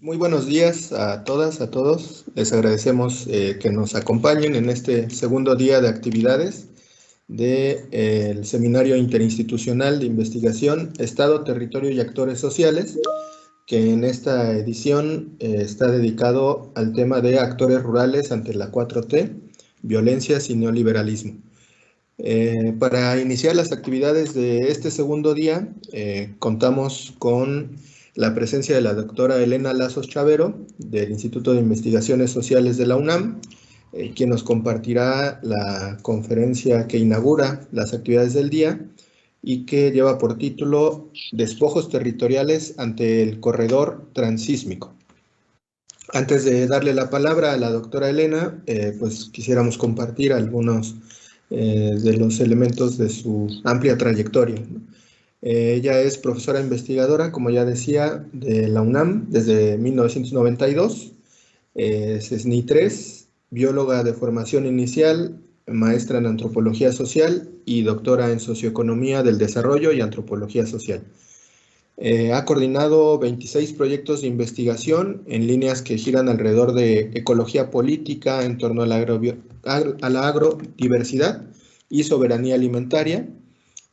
Muy buenos días a todas, a todos. Les agradecemos que nos acompañen en este segundo día de actividades del Seminario Interinstitucional de Investigación, Estado, Territorio y Actores Sociales, que en esta edición está dedicado al tema de actores rurales ante la 4T, violencias y neoliberalismo. Para iniciar las actividades de este segundo día, contamos con la presencia de la doctora Elena Lazos Chavero, del Instituto de Investigaciones Sociales de la UNAM, quien nos compartirá la conferencia que inaugura las actividades del día y que lleva por título Despojos territoriales ante el corredor transísmico. Antes de darle la palabra a la doctora Elena, pues quisiéramos compartir algunos de los elementos de su amplia trayectoria, ¿no? Ella es profesora investigadora, como ya decía, de la UNAM desde 1992, es SNI 3, bióloga de formación inicial, maestra en antropología social y doctora en socioeconomía del desarrollo y antropología social. Ha coordinado 26 proyectos de investigación en líneas que giran alrededor de ecología política en torno a la agrodiversidad y soberanía alimentaria,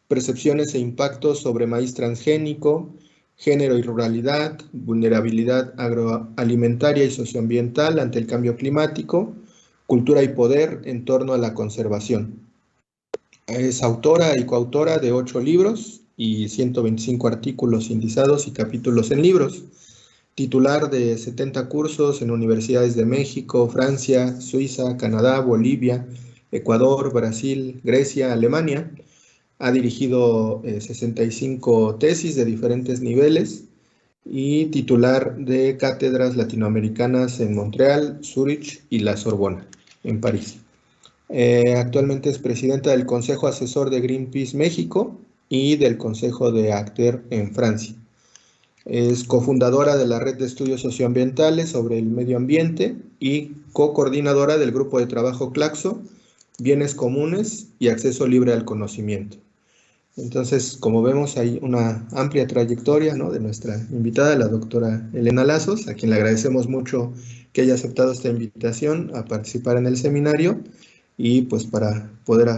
percepciones e impactos sobre maíz transgénico, género y ruralidad, vulnerabilidad agroalimentaria y socioambiental ante el cambio climático, cultura y poder en torno a la conservación. Es autora y coautora de 8 libros y 125 artículos indizados y capítulos en libros, titular de 70 cursos en universidades de México, Francia, Suiza, Canadá, Bolivia, Ecuador, Brasil, Grecia, Alemania. Ha dirigido 65 tesis de diferentes niveles y titular de cátedras latinoamericanas en Montreal, Zúrich y la Sorbona, en París. Actualmente es presidenta del Consejo Asesor de Greenpeace México y del Consejo de ACTER en Francia. Es cofundadora de la Red de Estudios Socioambientales sobre el Medio Ambiente y co-coordinadora del Grupo de Trabajo Claxo, Bienes Comunes y Acceso Libre al Conocimiento. Entonces, como vemos, hay una amplia trayectoria, ¿no?, de nuestra invitada, la doctora Elena Lazos, a quien le agradecemos mucho que haya aceptado esta invitación a participar en el seminario y pues para poder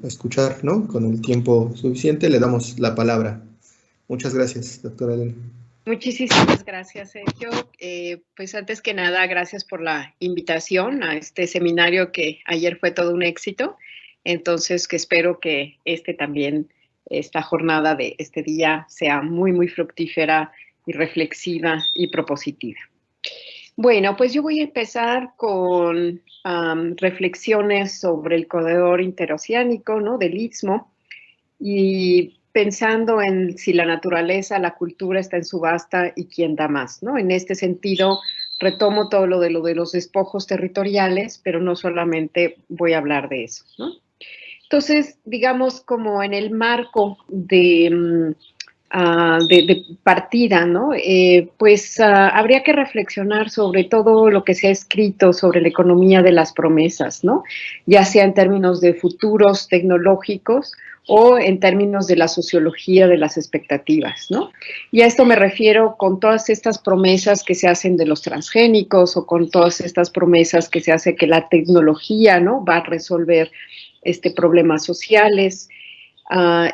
escuchar, ¿no?, con el tiempo suficiente, le damos la palabra. Muchas gracias, doctora Elena. Muchísimas gracias, Sergio. Pues antes que nada, gracias por la invitación a este seminario que ayer fue todo un éxito. Entonces, que espero que esta jornada de este día sea muy, muy fructífera y reflexiva y propositiva. Bueno, pues yo voy a empezar con reflexiones sobre el corredor interoceánico, ¿no?, del Istmo, y pensando en si la naturaleza, la cultura está en subasta y quién da más, ¿no? En este sentido, retomo todo lo de los despojos territoriales, pero no solamente voy a hablar de eso, ¿no? Entonces, digamos, como en el marco de partida, ¿no? Habría que reflexionar sobre todo lo que se ha escrito sobre la economía de las promesas, ¿no? Ya sea en términos de futuros tecnológicos o en términos de la sociología de las expectativas, ¿no? Y a esto me refiero con todas estas promesas que se hacen de los transgénicos o con todas estas promesas que se hace que la tecnología, ¿no?, va a resolver problemas sociales,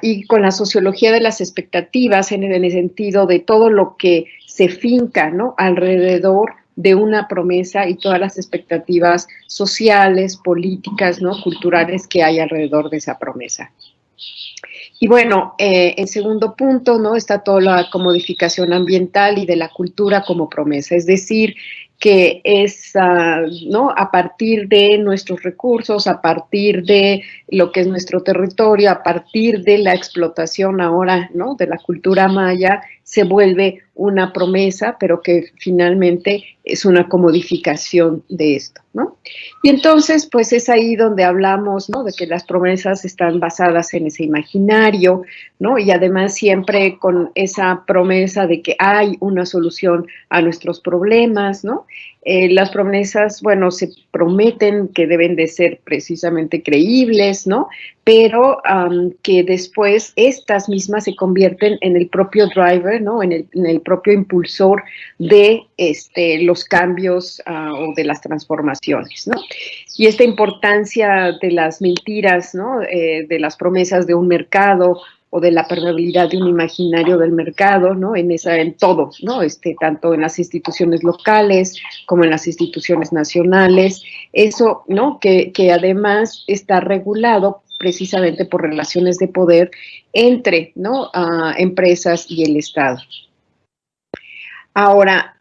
y con la sociología de las expectativas en el sentido de todo lo que se finca, ¿no?, alrededor de una promesa y todas las expectativas sociales, políticas, ¿no?, culturales que hay alrededor de esa promesa. Y bueno, en segundo punto, ¿no?, está toda la comodificación ambiental y de la cultura como promesa, es decir, que es, ¿no?, a partir de nuestros recursos, a partir de lo que es nuestro territorio, a partir de la explotación ahora, ¿no?, de la cultura maya, se vuelve una promesa, pero que finalmente es una comodificación de esto, ¿no? Y entonces, pues es ahí donde hablamos, ¿no?, de que las promesas están basadas en ese imaginario, ¿no? Y además siempre con esa promesa de que hay una solución a nuestros problemas, ¿no? Las promesas, bueno, se prometen que deben de ser precisamente creíbles, ¿no? Pero que después estas mismas se convierten en el propio driver, ¿no? En el propio impulsor de los cambios o de las transformaciones, ¿no? Y esta importancia de las mentiras, ¿no? De las promesas de un mercado o de la permeabilidad de un imaginario del mercado, ¿no? En todo, ¿no? Tanto en las instituciones locales como en las instituciones nacionales, eso, ¿no? Que además está regulado precisamente por relaciones de poder entre, ¿no? Empresas y el Estado. Ahora,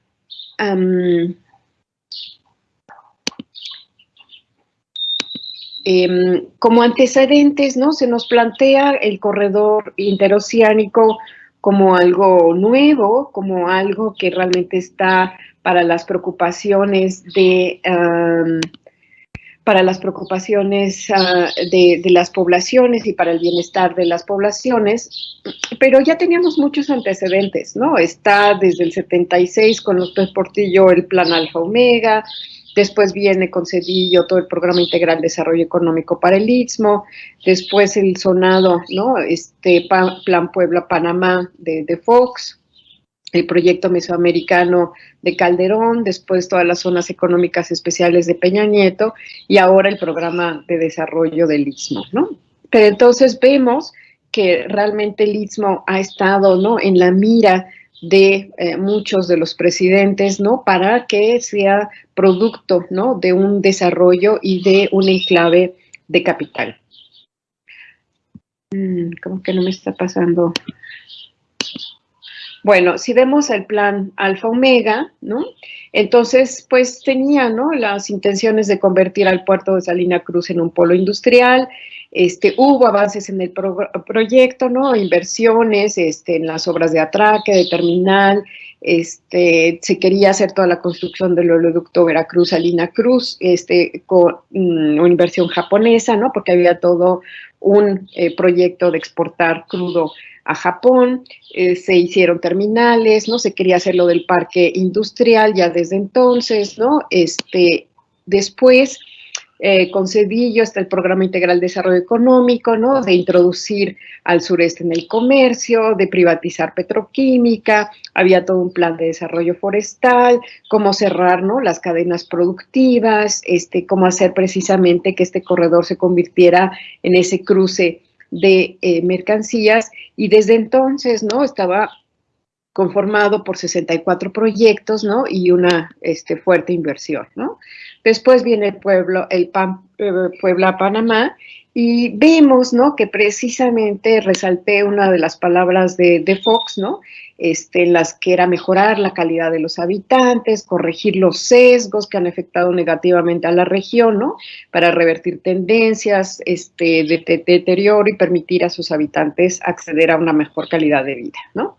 como antecedentes, ¿no? Se nos plantea el corredor interoceánico como algo nuevo, como algo que realmente está para las preocupaciones de las poblaciones y para el bienestar de las poblaciones, pero ya teníamos muchos antecedentes, ¿no? Está desde el 76 con López Portillo el Plan Alfa Omega, después viene con Cedillo todo el Programa Integral de Desarrollo Económico para el Istmo, después el sonado, ¿no? Plan Puebla-Panamá de Fox, el proyecto mesoamericano de Calderón, después todas las zonas económicas especiales de Peña Nieto y ahora el programa de desarrollo del Istmo, ¿no? Pero entonces vemos que realmente el Istmo ha estado, ¿no? En la mira de muchos de los presidentes, ¿no? Para que sea producto, ¿no? De un desarrollo y de un enclave de capital. ¿Cómo que no me está pasando? Bueno, si vemos el plan Alfa Omega, ¿no? Entonces, pues tenía, ¿no? Las intenciones de convertir al puerto de Salina Cruz en un polo industrial. Hubo avances en el proyecto, ¿no? Inversiones, en las obras de atraque, de terminal. Se quería hacer toda la construcción del oleoducto Veracruz-Salina Cruz, con una inversión japonesa, ¿no? Porque había todo un proyecto de exportar crudo a Japón, se hicieron terminales, ¿no? Se quería hacer lo del parque industrial ya desde entonces, ¿no? Después, con Cedillo está el Programa Integral de Desarrollo Económico, ¿no? De introducir al sureste en el comercio, de privatizar petroquímica, había todo un plan de desarrollo forestal, cómo cerrar, ¿no? Las cadenas productivas, cómo hacer precisamente que este corredor se convirtiera en ese cruce de mercancías, y desde entonces, ¿no? Estaba conformado por 64 proyectos, ¿no? Y una fuerte inversión, ¿no? Después viene el Puebla-Panamá, y vemos, ¿no? Que precisamente resalté una de las palabras de Fox, ¿no? Las que era mejorar la calidad de los habitantes, corregir los sesgos que han afectado negativamente a la región, ¿no? Para revertir tendencias de deterioro y permitir a sus habitantes acceder a una mejor calidad de vida, ¿no?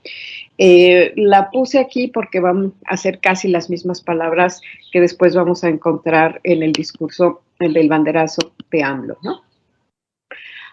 La puse aquí porque van a ser casi las mismas palabras que después vamos a encontrar en el discurso del banderazo de AMLO, ¿no?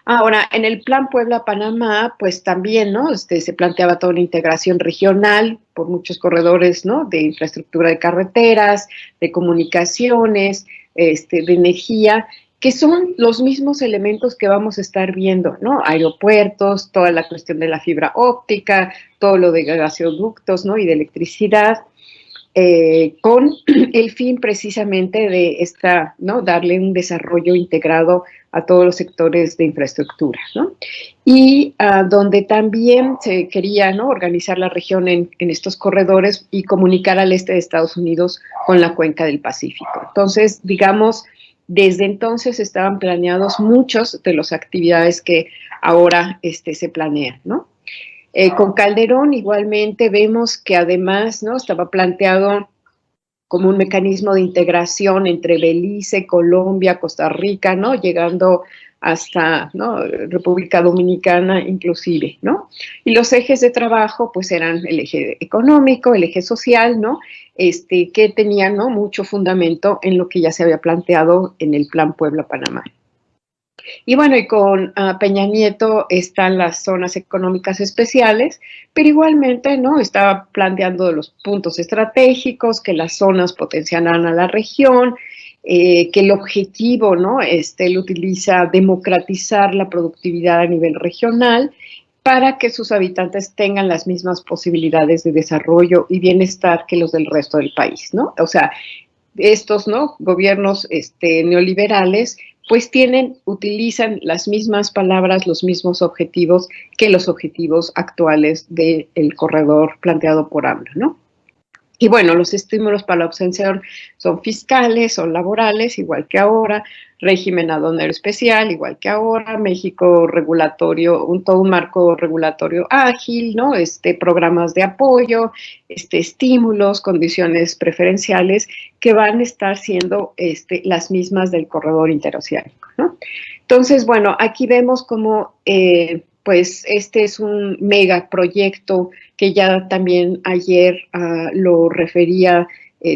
Ahora, en el plan Puebla-Panamá, pues también, ¿no? Se planteaba toda una integración regional por muchos corredores, ¿no? De infraestructura de carreteras, de comunicaciones, de energía, que son los mismos elementos que vamos a estar viendo, ¿no? Aeropuertos, toda la cuestión de la fibra óptica, todo lo de gasoductos, ¿no? Y de electricidad. Con el fin precisamente de ¿no? Darle un desarrollo integrado a todos los sectores de infraestructura, ¿no? Y donde también se quería, ¿no? Organizar la región en estos corredores y comunicar al este de Estados Unidos con la cuenca del Pacífico. Entonces, digamos, desde entonces estaban planeados muchos de las actividades que ahora se planean, ¿no? Con Calderón igualmente vemos que además, ¿no? Estaba planteado como un mecanismo de integración entre Belice, Colombia, Costa Rica, ¿no? Llegando hasta, ¿no? República Dominicana inclusive, ¿no? Y los ejes de trabajo pues eran el eje económico, el eje social, ¿no? Que tenían, ¿no? Mucho fundamento en lo que ya se había planteado en el Plan Puebla-Panamá. Y bueno, y con Peña Nieto están las zonas económicas especiales, pero igualmente, ¿no? Estaba planteando los puntos estratégicos, que las zonas potenciarán a la región, que el objetivo, ¿no? Él utiliza democratizar la productividad a nivel regional para que sus habitantes tengan las mismas posibilidades de desarrollo y bienestar que los del resto del país, ¿no? O sea, estos, ¿no? Gobiernos neoliberales pues utilizan las mismas palabras, los mismos objetivos que los objetivos actuales del corredor planteado por AMLO, ¿no? Y bueno, los estímulos para la obtención son fiscales, son laborales, igual que ahora, régimen aduanero especial, igual que ahora, México regulatorio, todo un marco regulatorio ágil, ¿no? Programas de apoyo, estímulos, condiciones preferenciales que van a estar siendo las mismas del corredor interoceánico, ¿no? Entonces, bueno, aquí vemos cómo pues este es un megaproyecto que ya también ayer lo refería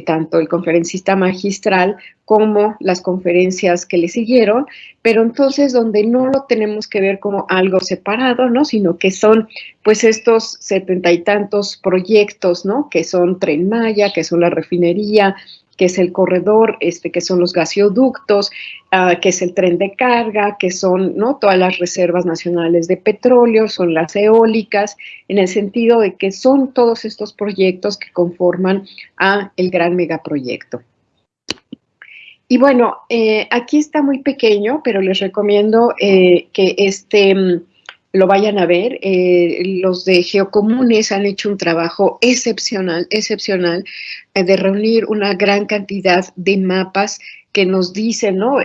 tanto el conferencista magistral como las conferencias que le siguieron, pero entonces donde no lo tenemos que ver como algo separado, ¿no? Sino que son pues estos 70 y tantos proyectos, ¿no? Que son Tren Maya, que son la refinería, que es el corredor, que son los gasoductos, que es el tren de carga, que son, ¿no? Todas las reservas nacionales de petróleo, son las eólicas, en el sentido de que son todos estos proyectos que conforman a el gran megaproyecto. Y bueno, aquí está muy pequeño, pero les recomiendo que lo vayan a ver. Los de Geocomunes han hecho un trabajo excepcional, excepcional, de reunir una gran cantidad de mapas que nos dicen, ¿no?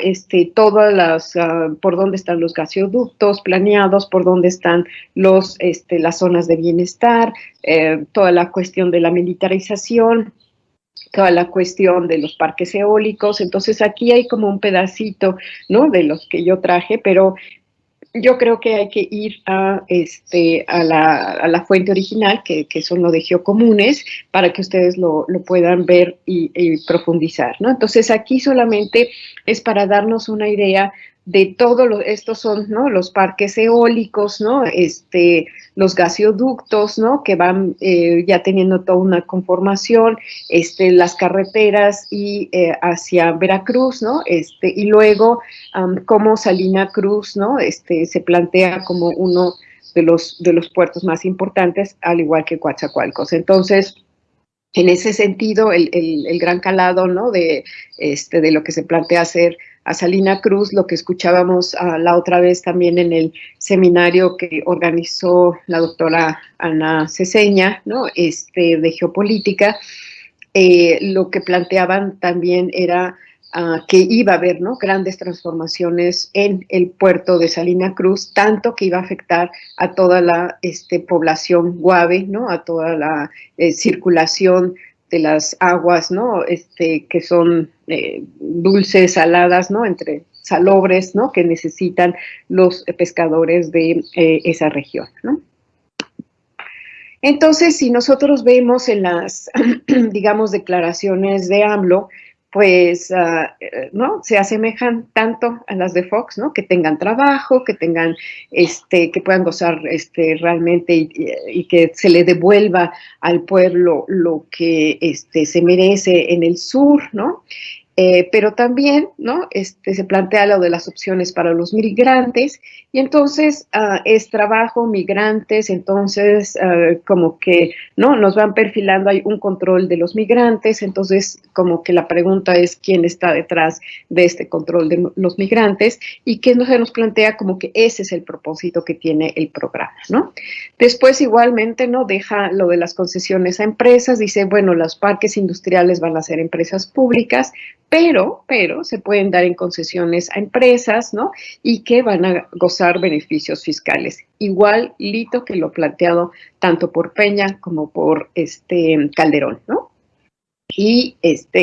Todas las, por dónde están los gasoductos planeados, por dónde están las zonas de bienestar, toda la cuestión de la militarización, toda la cuestión de los parques eólicos. Entonces aquí hay como un pedacito, ¿no? De los que yo traje, pero yo creo que hay que ir a la fuente original, que son lo de Geocomunes, para que ustedes lo puedan ver y profundizar, ¿no? Entonces aquí solamente es para darnos una idea de estos son, ¿no? Los parques eólicos, ¿no? Los gasoductos, ¿no? Que van ya teniendo toda una conformación, las carreteras y hacia Veracruz, ¿no? Y luego como Salina Cruz, ¿no? Se plantea como uno de los puertos más importantes, al igual que Coatzacoalcos. Entonces, en ese sentido, el gran calado, ¿no? De lo que se plantea hacer a Salina Cruz, lo que escuchábamos la otra vez también en el seminario que organizó la doctora Ana Ceseña, ¿no? De geopolítica, lo que planteaban también era que iba a haber, ¿no? Grandes transformaciones en el puerto de Salina Cruz, tanto que iba a afectar a toda la población guave, ¿no? A toda la circulación de las aguas, ¿no? Que son dulces, saladas, ¿no? Entre salobres, ¿no? Que necesitan los pescadores de esa región, ¿no? Entonces, si nosotros vemos en las, digamos, declaraciones de AMLO, pues, ¿no? Se asemejan tanto a las de Fox, ¿no? Que tengan trabajo, que tengan, que puedan gozar, realmente y que se le devuelva al pueblo lo que, se merece en el sur, ¿no? Pero también, ¿no? Se plantea lo de las opciones para los migrantes y entonces es trabajo, migrantes, entonces como que, ¿no? Nos van perfilando, hay un control de los migrantes, entonces como que la pregunta es quién está detrás de este control de los migrantes y que no se nos plantea como que ese es el propósito que tiene el programa, ¿no? Después igualmente, ¿no? Deja lo de las concesiones a empresas, dice, bueno, los parques industriales van a ser empresas públicas, pero se pueden dar en concesiones a empresas, ¿no? Y que van a gozar beneficios fiscales, igualito que lo planteado tanto por Peña como por Calderón, ¿no? Y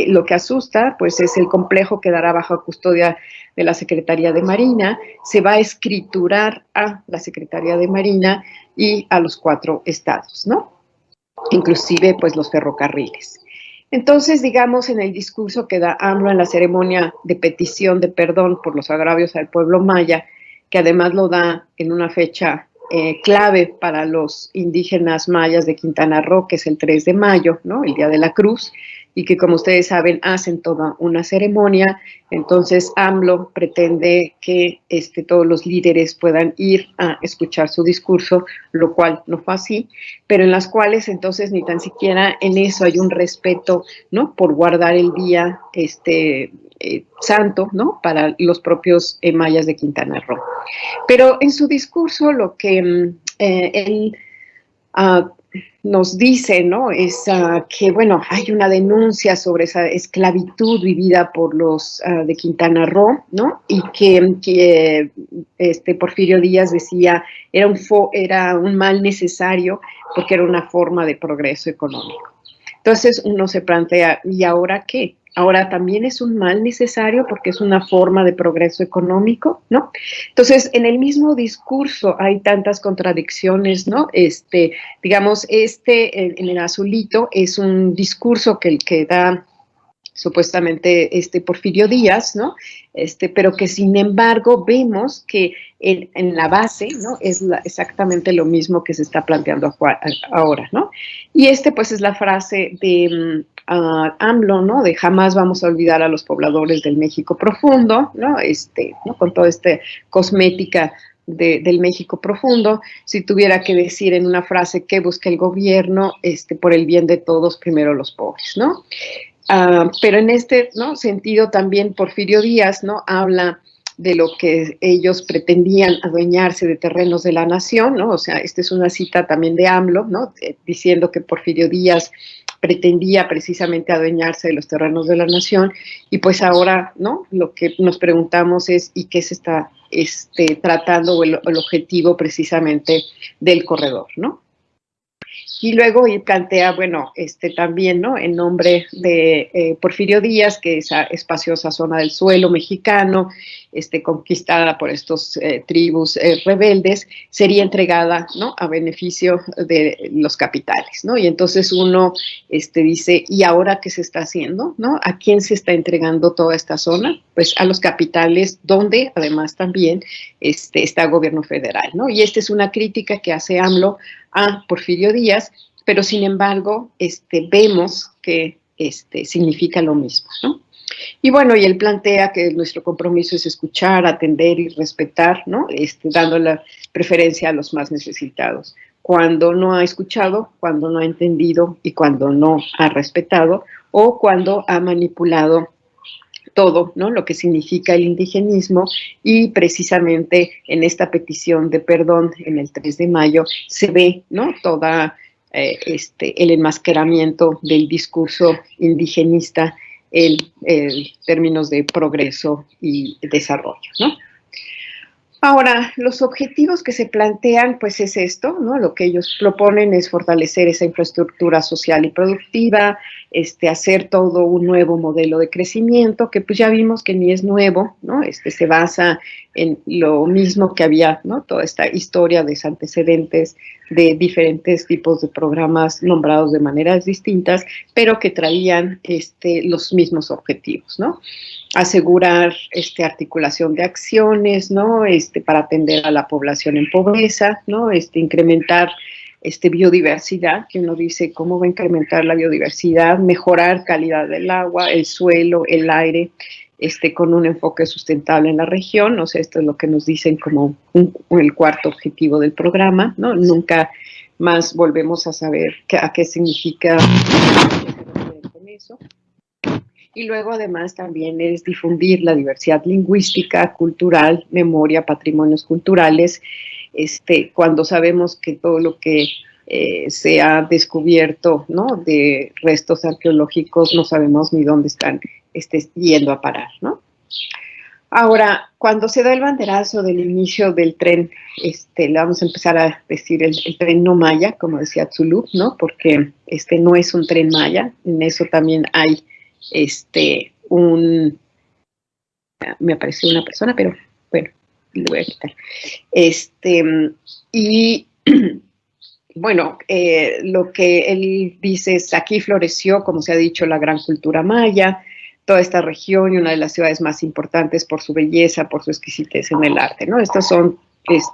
lo que asusta, pues, es el complejo que dará bajo custodia de la Secretaría de Marina, se va a escriturar a la Secretaría de Marina y a los 4 estados, ¿no? Inclusive, pues, los ferrocarriles. Entonces, digamos, en el discurso que da AMLO en la ceremonia de petición de perdón por los agravios al pueblo maya, que además lo da en una fecha clave para los indígenas mayas de Quintana Roo, que es el 3 de mayo, ¿no? El Día de la Cruz, y que, como ustedes saben, hacen toda una ceremonia. Entonces, AMLO pretende que todos los líderes puedan ir a escuchar su discurso, lo cual no fue así, pero en las cuales entonces ni tan siquiera en eso hay un respeto, ¿no? Por guardar el día santo, ¿no? Para los propios mayas de Quintana Roo. Pero en su discurso lo que él nos dice, ¿no? Es que, bueno, hay una denuncia sobre esa esclavitud vivida por los de Quintana Roo, ¿no? Y que Porfirio Díaz decía era un mal necesario porque era una forma de progreso económico. Entonces uno se plantea, ¿y ahora qué? Ahora también es un mal necesario porque es una forma de progreso económico, ¿no? Entonces, en el mismo discurso hay tantas contradicciones, ¿no? Digamos, en el azulito es un discurso que da supuestamente Porfirio Díaz, ¿no? Pero que sin embargo vemos que en la base, ¿no? Es exactamente lo mismo que se está planteando ahora, ¿no? Y pues es la frase de AMLO, ¿no? De jamás vamos a olvidar a los pobladores del México profundo, ¿no? ¿No? Con toda esta cosmética del México profundo, si tuviera que decir en una frase que busca el gobierno, por el bien de todos, primero los pobres, ¿no? Pero en ¿no? sentido también Porfirio Díaz, ¿no? Habla de lo que ellos pretendían adueñarse de terrenos de la nación, ¿no? O sea, esta es una cita también de AMLO, ¿no? Diciendo que Porfirio Díaz pretendía precisamente adueñarse de los terrenos de la nación, y pues ahora, ¿no? Lo que nos preguntamos es, ¿y qué se está tratando o el objetivo precisamente del corredor, ¿no? Y luego y plantea, bueno, también, ¿no? En nombre de Porfirio Díaz, que esa espaciosa zona del suelo mexicano, conquistada por estos tribus rebeldes, sería entregada, ¿no? A beneficio de los capitales, ¿no? Y entonces uno dice, ¿y ahora qué se está haciendo, no? ¿A quién se está entregando toda esta zona? Pues a los capitales, donde además también está el gobierno federal, ¿no? Y esta es una crítica que hace AMLO a Porfirio Díaz, pero sin embargo vemos que significa lo mismo, ¿no? Y bueno, y él plantea que nuestro compromiso es escuchar, atender y respetar, ¿no? Dando la preferencia a los más necesitados. Cuando no ha escuchado, cuando no ha entendido y cuando no ha respetado, o cuando ha manipulado todo, ¿no? Lo que significa el indigenismo, y precisamente en esta petición de perdón en el 3 de mayo se ve, ¿no? Toda el enmascaramiento del discurso indigenista en términos de progreso y desarrollo, ¿no? Ahora, los objetivos que se plantean, pues es esto, ¿no? Lo que ellos proponen es fortalecer esa infraestructura social y productiva, hacer todo un nuevo modelo de crecimiento, que pues ya vimos que ni es nuevo, ¿no? Se basa en lo mismo que había, ¿no? Toda esta historia de antecedentes de diferentes tipos de programas nombrados de maneras distintas, pero que traían los mismos objetivos, ¿no? Asegurar articulación de acciones, ¿no? Para atender a la población en pobreza, ¿no? Incrementar biodiversidad, que uno dice, ¿cómo va a incrementar la biodiversidad? Mejorar calidad del agua, el suelo, el aire, con un enfoque sustentable en la región. O sea, esto es lo que nos dicen como el cuarto objetivo del programa, ¿no? Nunca más volvemos a saber a qué significa con eso. Y luego además también es difundir la diversidad lingüística, cultural, memoria, patrimonios culturales, cuando sabemos que todo lo que se ha descubierto, ¿no? De restos arqueológicos, no sabemos ni dónde están yendo a parar, ¿no? Ahora, cuando se da el banderazo del inicio del tren, le vamos a empezar a decir el tren no maya, como decía Zulu, ¿no? Porque no es un tren maya, en eso también hay me apareció una persona, pero bueno, le voy a quitar. Y bueno, lo que él dice es, aquí floreció, como se ha dicho, la gran cultura maya, toda esta región y una de las ciudades más importantes por su belleza, por su exquisitez en el arte, ¿no? Estos son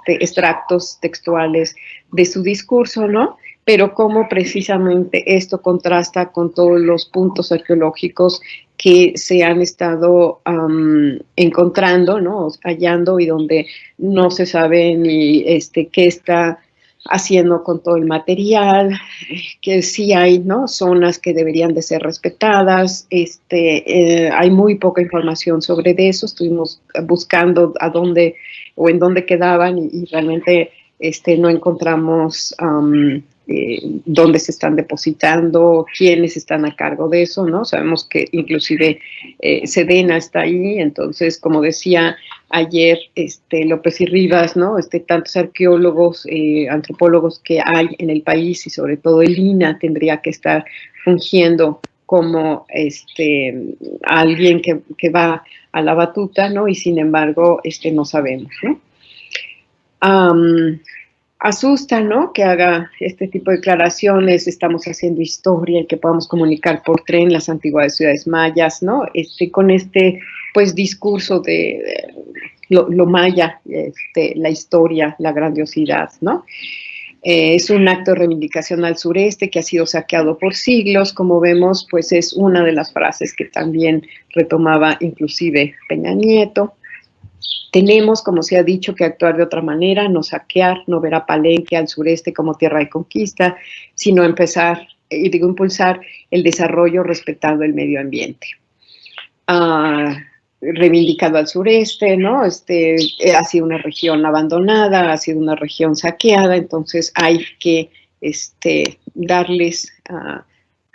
extractos textuales de su discurso, ¿no? Pero cómo precisamente esto contrasta con todos los puntos arqueológicos que se han estado encontrando, ¿no? Hallando y donde no se sabe ni qué está haciendo con todo el material, que sí hay, ¿no?, zonas que deberían de ser respetadas. Hay muy poca información sobre eso. Estuvimos buscando a dónde o en dónde quedaban y realmente no encontramos dónde se están depositando, quiénes están a cargo de eso, ¿no? Sabemos que inclusive Sedena está ahí. Entonces, como decía ayer López y Rivas, ¿no? Tantos arqueólogos, antropólogos que hay en el país, y sobre todo el INAH tendría que estar fungiendo como alguien que va a la batuta, ¿no? Y sin embargo, no sabemos, ¿no? Asusta, ¿no?, que haga este tipo de declaraciones. Estamos haciendo historia y que podamos comunicar por tren las antiguas ciudades mayas, ¿no? Con pues, discurso de lo maya, la historia, la grandiosidad, ¿no? Es un acto de reivindicación al sureste que ha sido saqueado por siglos. Como vemos, pues es una de las frases que también retomaba inclusive Peña Nieto. Tenemos, como se ha dicho, que actuar de otra manera, no saquear, no ver a Palenque, al sureste, como tierra de conquista, sino impulsar el desarrollo respetando el medio ambiente. Reivindicado al sureste, ¿no? Ha sido una región abandonada, ha sido una región saqueada. Entonces hay que darles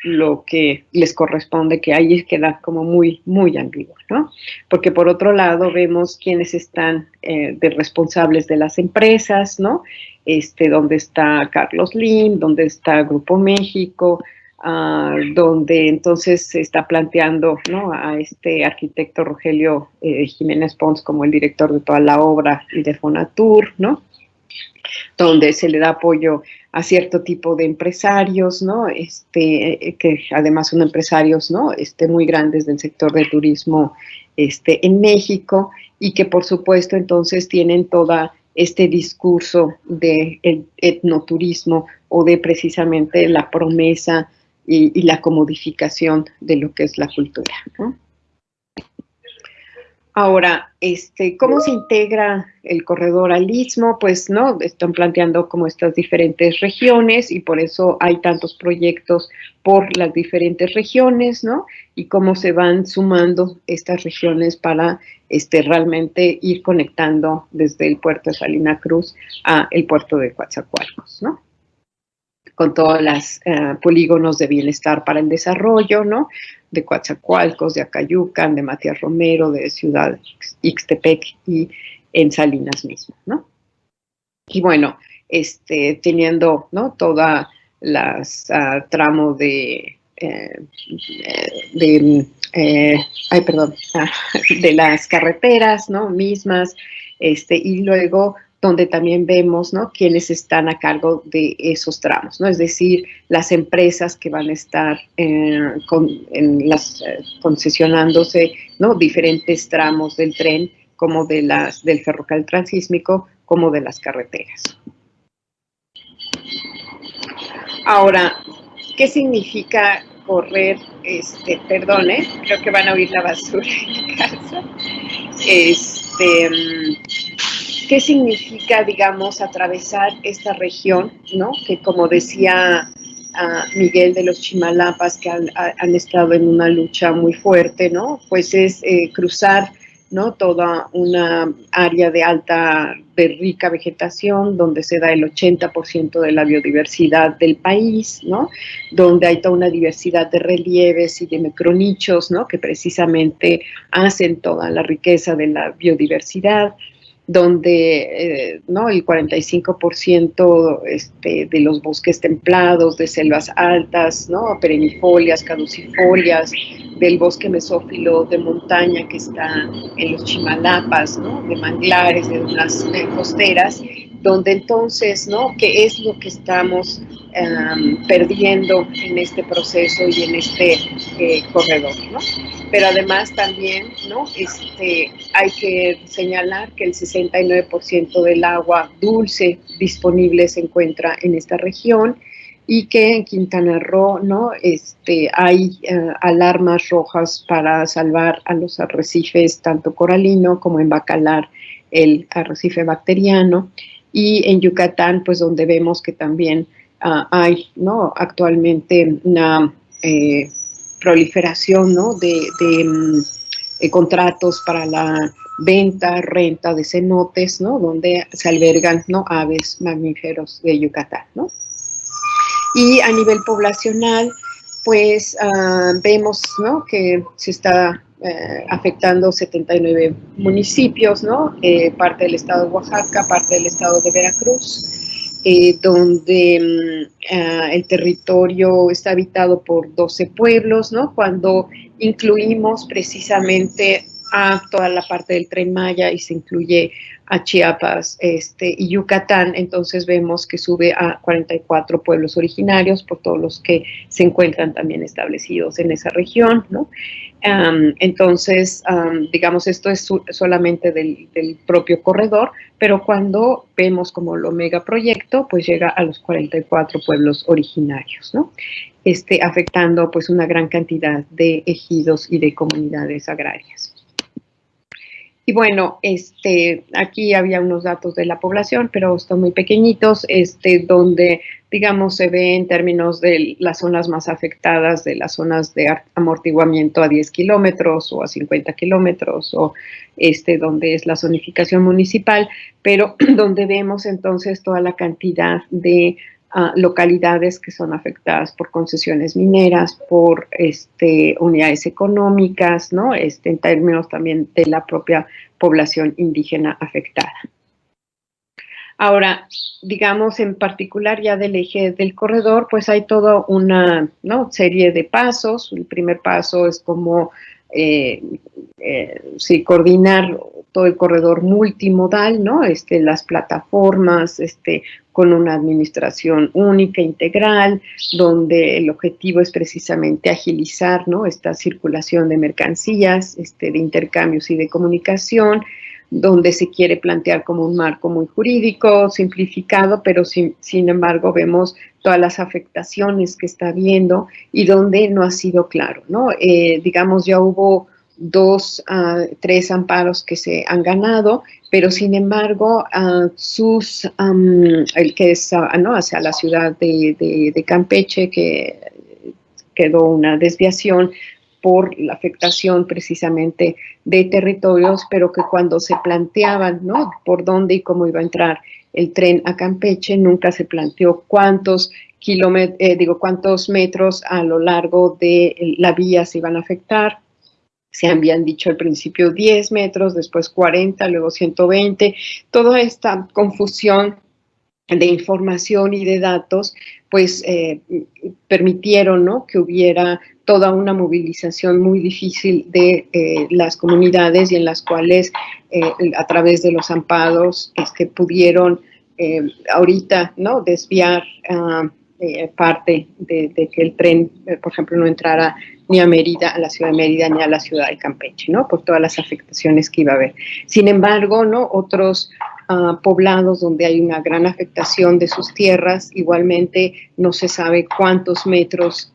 lo que les corresponde, que ahí queda como muy, muy ambiguo, ¿no? Porque por otro lado vemos quiénes están de responsables de las empresas, ¿no? Donde está Carlos Slim, donde está Grupo México, donde entonces se está planteando, ¿no?, a arquitecto Rogelio Jiménez Pons como el director de toda la obra y de Fonatur, ¿no?, donde se le da apoyo a cierto tipo de empresarios, ¿no?, que además son empresarios, ¿no?, muy grandes del sector del turismo en México, y que por supuesto entonces tienen toda discurso de el etnoturismo, o de precisamente la promesa y la comodificación de lo que es la cultura, ¿no? Ahora, ¿cómo se integra el corredor al Istmo? Pues, ¿no?, están planteando como estas diferentes regiones, y por eso hay tantos proyectos por las diferentes regiones, ¿no? Y cómo se van sumando estas regiones para realmente ir conectando desde el puerto de Salina Cruz a el puerto de Coatzacoalcos, ¿no?, con todos los polígonos de bienestar para el desarrollo, ¿no?, de Coatzacoalcos, de Acayucan, de Matías Romero, de Ciudad Ixtepec y en Salinas mismo, ¿no? Y bueno, teniendo, ¿no?, todas las tramo de las carreteras, ¿no?, mismas, y luego donde también vemos, ¿no?, quiénes están a cargo de esos tramos, ¿no? Es decir, las empresas que van a estar concesionándose, ¿no?, diferentes tramos del tren, como del ferrocarril transísmico, como de las carreteras. Ahora, ¿qué significa correr? Creo que van a oír la basura en mi casa. ¿Qué significa, digamos, atravesar esta región, ¿no?, que, como decía Miguel de los Chimalapas, que han estado en una lucha muy fuerte, ¿no?, pues es cruzar, ¿no?, toda una área de rica vegetación, donde se da el 80% de la biodiversidad del país, ¿no?, donde hay toda una diversidad de relieves y de micronichos, ¿no?, que precisamente hacen toda la riqueza de la biodiversidad, donde ¿no?, el 45% de los bosques templados, de selvas altas, ¿no?, perennifolias, caducifolias, del bosque mesófilo de montaña que está en los Chimalapas, ¿no?, de manglares, de dunas costeras, donde entonces, ¿no? ¿Qué es lo que estamos perdiendo en este proceso y en este corredor, ¿no? Pero además también, ¿no? Hay que señalar que el 69% del agua dulce disponible se encuentra en esta región y que en Quintana Roo, ¿no? Hay alarmas rojas para salvar a los arrecifes, tanto coralino como en Bacalar, el arrecife bacteriano, y en Yucatán, pues donde vemos que también hay, ¿no? Actualmente una proliferación, ¿no? de contratos para la venta, renta de cenotes, ¿no? Donde se albergan, ¿no? Aves mamíferos de Yucatán, ¿no? Y a nivel poblacional, pues vemos, ¿no? Que se está afectando 79 municipios, ¿no? Parte del estado de Oaxaca, parte del estado de Veracruz, donde el territorio está habitado por 12 pueblos, ¿no? Cuando incluimos precisamente a toda la parte del Tren Maya y se incluye a Chiapas y Yucatán, entonces vemos que sube a 44 pueblos originarios por todos los que se encuentran también establecidos en esa región, ¿no? Entonces, digamos, esto es solamente del propio corredor, pero cuando vemos como lo megaproyecto, pues llega a los 44 pueblos originarios, ¿no? Afectando pues una gran cantidad de ejidos y de comunidades agrarias. Y bueno, aquí había unos datos de la población, pero están muy pequeñitos, donde, digamos, se ve en términos de las zonas más afectadas, de las zonas de amortiguamiento a 10 kilómetros o a 50 kilómetros, o donde es la zonificación municipal, pero donde vemos entonces toda la cantidad de localidades que son afectadas por concesiones mineras, por unidades económicas, ¿no? En términos también de la propia población indígena afectada. Ahora, digamos en particular ya del eje del corredor, pues hay toda una, ¿no? serie de pasos. El primer paso es como coordinar todo el corredor multimodal, ¿no? Las plataformas, con una administración única, integral, donde el objetivo es precisamente agilizar, ¿no? Esta circulación de mercancías, de intercambios y de comunicación, donde se quiere plantear como un marco muy jurídico, simplificado, pero sin embargo vemos todas las afectaciones que está habiendo y donde no ha sido claro, ¿no? Digamos, ya hubo 3 amparos que se han ganado, pero sin embargo, el que es ¿no? hacia la ciudad de Campeche, que quedó una desviación por la afectación precisamente de territorios, pero que cuando se planteaban, ¿no? por dónde y cómo iba a entrar el tren a Campeche, nunca se planteó cuántos metros a lo largo de la vía se iban a afectar. Se habían dicho al principio 10 metros, después 40, luego 120. Toda esta confusión de información y de datos, pues permitieron, ¿no? que hubiera toda una movilización muy difícil de las comunidades y en las cuales a través de los amparos pudieron ahorita, ¿no? desviar parte de que el tren, por ejemplo, no entrara ni a Mérida, a la ciudad de Mérida, ni a la ciudad de Campeche, ¿no? Por todas las afectaciones que iba a haber. Sin embargo, ¿no? Otros poblados donde hay una gran afectación de sus tierras, igualmente no se sabe cuántos metros,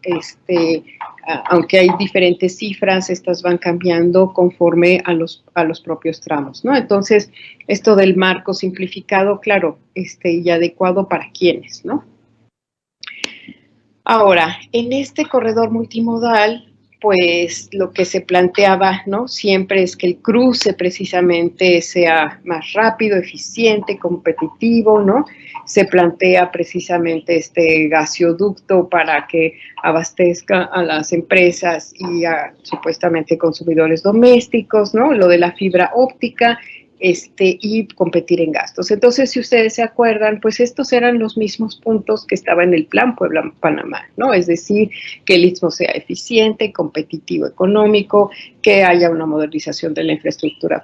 aunque hay diferentes cifras, estas van cambiando conforme a los propios tramos, ¿no? Entonces, esto del marco simplificado, claro, y adecuado para quiénes, ¿no? Ahora, en este corredor multimodal, pues lo que se planteaba, ¿no? Siempre es que el cruce precisamente sea más rápido, eficiente, competitivo, ¿no? Se plantea precisamente este gasoducto para que abastezca a las empresas y a supuestamente consumidores domésticos, ¿no? Lo de la fibra óptica, y competir en gastos. Entonces, si ustedes se acuerdan, pues estos eran los mismos puntos que estaban en el Plan Puebla-Panamá, ¿no? Es decir, que el Istmo sea eficiente, competitivo, económico, que haya una modernización de la infraestructura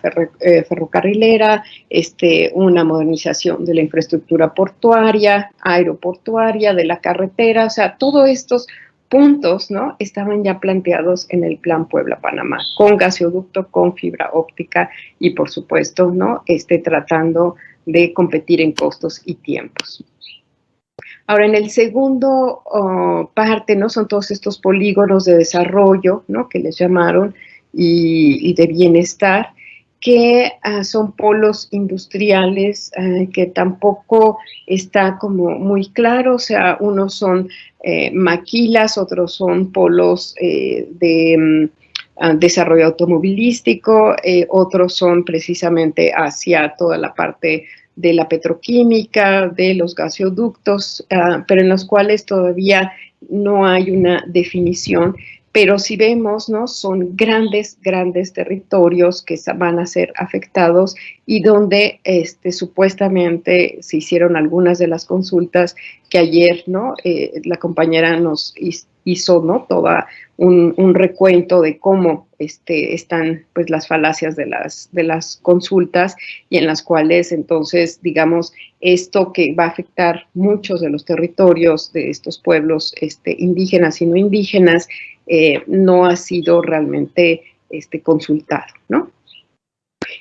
ferrocarrilera, una modernización de la infraestructura portuaria, aeroportuaria, de la carretera, o sea, todos estos puntos, ¿no? Estaban ya planteados en el Plan Puebla-Panamá, con gasoducto, con fibra óptica y, por supuesto, ¿no? Tratando de competir en costos y tiempos. Ahora, en el segundo parte, ¿no? Son todos estos polígonos de desarrollo, ¿no? Que les llamaron, y de bienestar, que son polos industriales que tampoco está como muy claro, o sea, unos son maquilas, otros son polos de desarrollo automovilístico, otros son precisamente hacia toda la parte de la petroquímica, de los gasoductos, pero en los cuales todavía no hay una definición. Pero si vemos, ¿no? Son grandes territorios que van a ser afectados y donde supuestamente se hicieron algunas de las consultas que ayer, ¿no? La compañera nos hizo, ¿no? Toda un recuento de cómo están pues las falacias de las consultas, y en las cuales entonces, digamos, esto que va a afectar muchos de los territorios de estos pueblos indígenas y no indígenas, no ha sido realmente consultado, ¿no?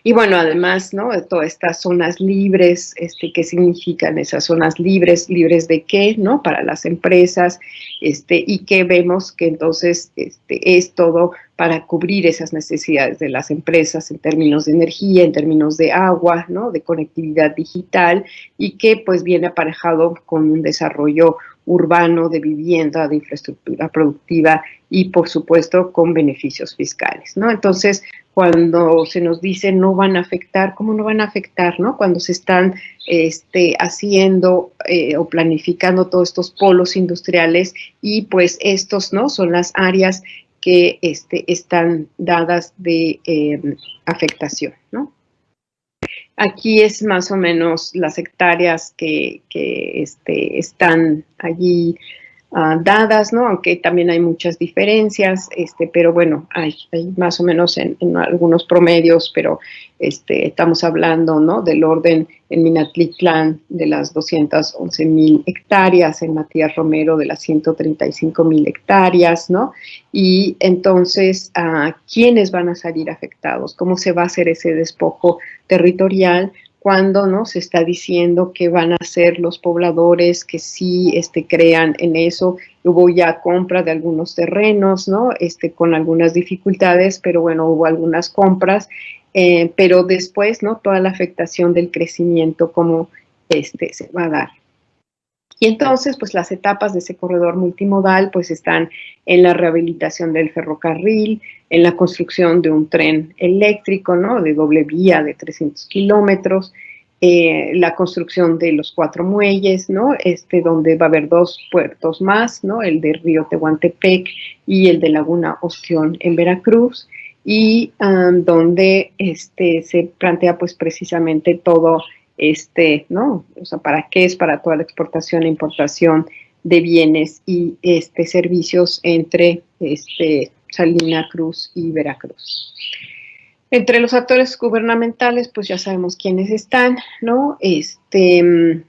Y bueno, además, ¿no? De todas estas zonas libres, ¿qué significan esas zonas libres? ¿Libres de qué? ¿No? Para las empresas, y que vemos que entonces es todo para cubrir esas necesidades de las empresas en términos de energía, en términos de agua, ¿no? De conectividad digital, y que pues viene aparejado con un desarrollo urbano, de vivienda, de infraestructura productiva y, por supuesto, con beneficios fiscales, ¿no? Entonces, cuando se nos dice no van a afectar, ¿cómo no van a afectar, no? Cuando se están haciendo o planificando todos estos polos industriales, y pues estos, ¿no? Son las áreas que están dadas de afectación, ¿no? Aquí es más o menos las hectáreas que están allí dadas, ¿no? Aunque también hay muchas diferencias, pero bueno, hay más o menos en algunos promedios, pero estamos hablando, ¿no? Del orden en Minatlitlán de las 211,000 hectáreas, en Matías Romero de las 135,000 hectáreas, ¿no? Y entonces, ¿quiénes van a salir afectados? ¿Cómo se va a hacer ese despojo territorial? Cuando no se está diciendo que van a ser los pobladores que sí crean en eso. Hubo ya compra de algunos terrenos, ¿no? Con algunas dificultades, pero bueno, hubo algunas compras, pero después, ¿no? Toda la afectación del crecimiento, cómo se va a dar. Y entonces, pues las etapas de ese corredor multimodal pues están en la rehabilitación del ferrocarril, en la construcción de un tren eléctrico, ¿no? De doble vía de 300 kilómetros, la construcción de los 4 muelles, ¿no? Donde va a haber 2 puertos más, ¿no? El de Río Tehuantepec y el de Laguna Ostión en Veracruz, y donde se plantea pues precisamente todo ¿no? O sea, ¿para qué es? Para toda la exportación e importación de bienes y servicios entre Salina Cruz y Veracruz. Entre los actores gubernamentales, pues ya sabemos quiénes están, ¿no? Que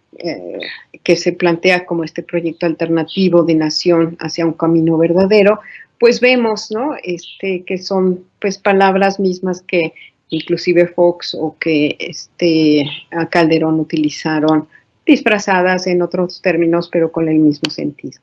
se plantea como este proyecto alternativo de nación hacia un camino verdadero, pues vemos, ¿no? Que son pues palabras mismas que inclusive Fox o que a Calderón utilizaron, disfrazadas en otros términos, pero con el mismo sentido.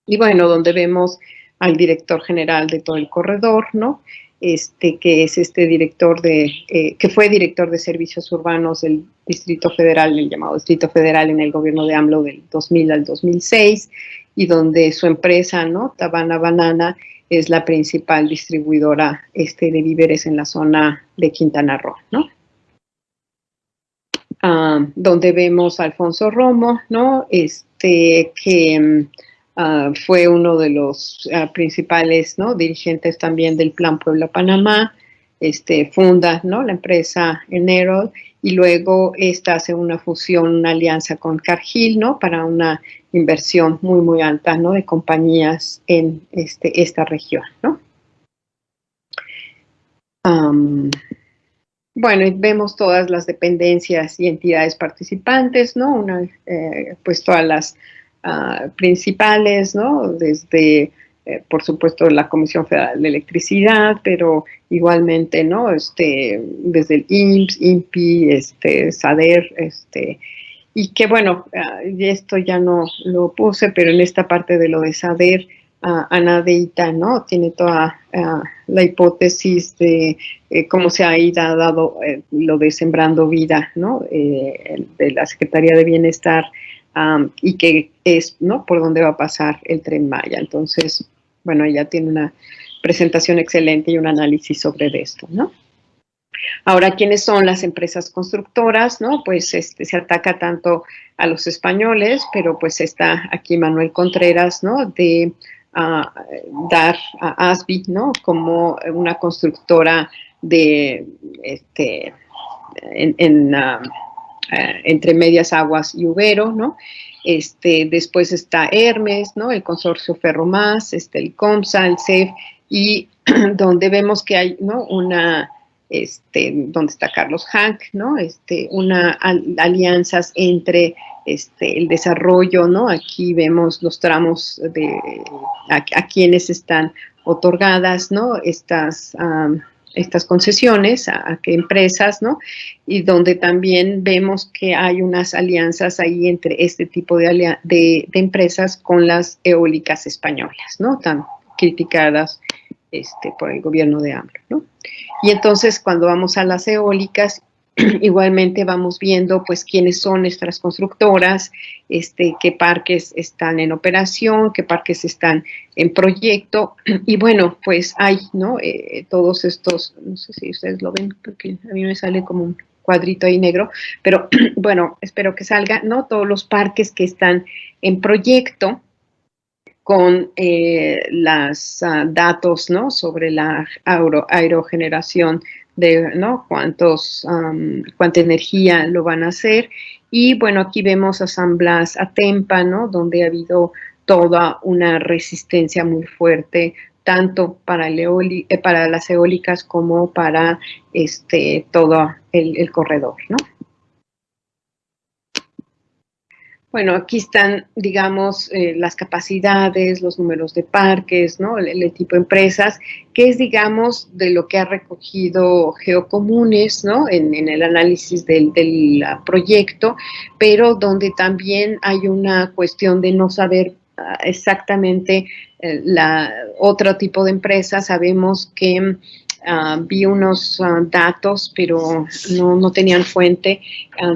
Y bueno, donde vemos al director general de todo el corredor, ¿no? Que es director que fue director de servicios urbanos del Distrito Federal, el llamado Distrito Federal en el gobierno de AMLO del 2000 al 2006, y donde su empresa, ¿no? Tabana Banana, es la principal distribuidora de víveres en la zona de Quintana Roo, ¿no? Donde vemos a Alfonso Romo, ¿no? Que fue uno de los principales, ¿no? Dirigentes también del Plan Puebla-Panamá, funda, ¿no?, la empresa Enerol, y luego esta hace una fusión, una alianza con Cargill, ¿no?, para una inversión muy, muy alta, ¿no?, de compañías en esta región, ¿no? Bueno, y vemos todas las dependencias y entidades participantes, ¿no? Pues todas las principales, ¿no? Desde, por supuesto, la Comisión Federal de Electricidad, pero igualmente, ¿no? Desde el IMSS, INPI, SADER, y que bueno, y esto ya no lo puse, pero en esta parte de lo de SADER, Ana Deita, ¿no?, tiene toda la hipótesis de cómo se ha ido dado lo de Sembrando Vida, ¿no?, de la Secretaría de Bienestar, y que es, ¿no?, por dónde va a pasar el Tren Maya. Entonces, bueno, ella tiene una presentación excelente y un análisis sobre esto, ¿no? Ahora, ¿quiénes son las empresas constructoras? ¿No? Pues se ataca tanto a los españoles, pero pues está aquí Manuel Contreras, ¿no?, de dar a ASBI, ¿no?, como una constructora de entre Medias Aguas y Ubero, ¿no? Después está Hermes, ¿no?, el consorcio Ferromás, el COMSA, el CEF, y donde vemos que hay, ¿no?, donde está Carlos Hank, ¿no?, alianzas entre el desarrollo, ¿no? Aquí vemos los tramos a quienes están otorgadas, ¿no?, estas concesiones, a qué empresas, ¿no? Y donde también vemos que hay unas alianzas ahí entre este tipo de empresas con las eólicas españolas, ¿no?, tan criticadas por el gobierno de AMLO, ¿no? Y entonces, cuando vamos a las eólicas, igualmente vamos viendo, pues, quiénes son nuestras constructoras, qué parques están en operación, qué parques están en proyecto, y bueno, pues hay, ¿no?, todos estos, no sé si ustedes lo ven, porque a mí me sale como un cuadrito ahí negro, pero bueno, espero que salga, ¿no?, todos los parques que están en proyecto, con los datos, ¿no?, sobre la aerogeneración, ¿no?, cuánta energía lo van a hacer. Y bueno, aquí vemos a San Blas, a Tempa, ¿no?, donde ha habido toda una resistencia muy fuerte, tanto para las eólicas como para todo el corredor, ¿no? Bueno, aquí están, digamos, las capacidades, los números de parques, ¿no?, el tipo de empresas, que es, digamos, de lo que ha recogido Geocomunes, ¿no?, en el análisis del proyecto, pero donde también hay una cuestión de no saber exactamente otro tipo de empresas. Sabemos que vi unos datos, pero no tenían fuente,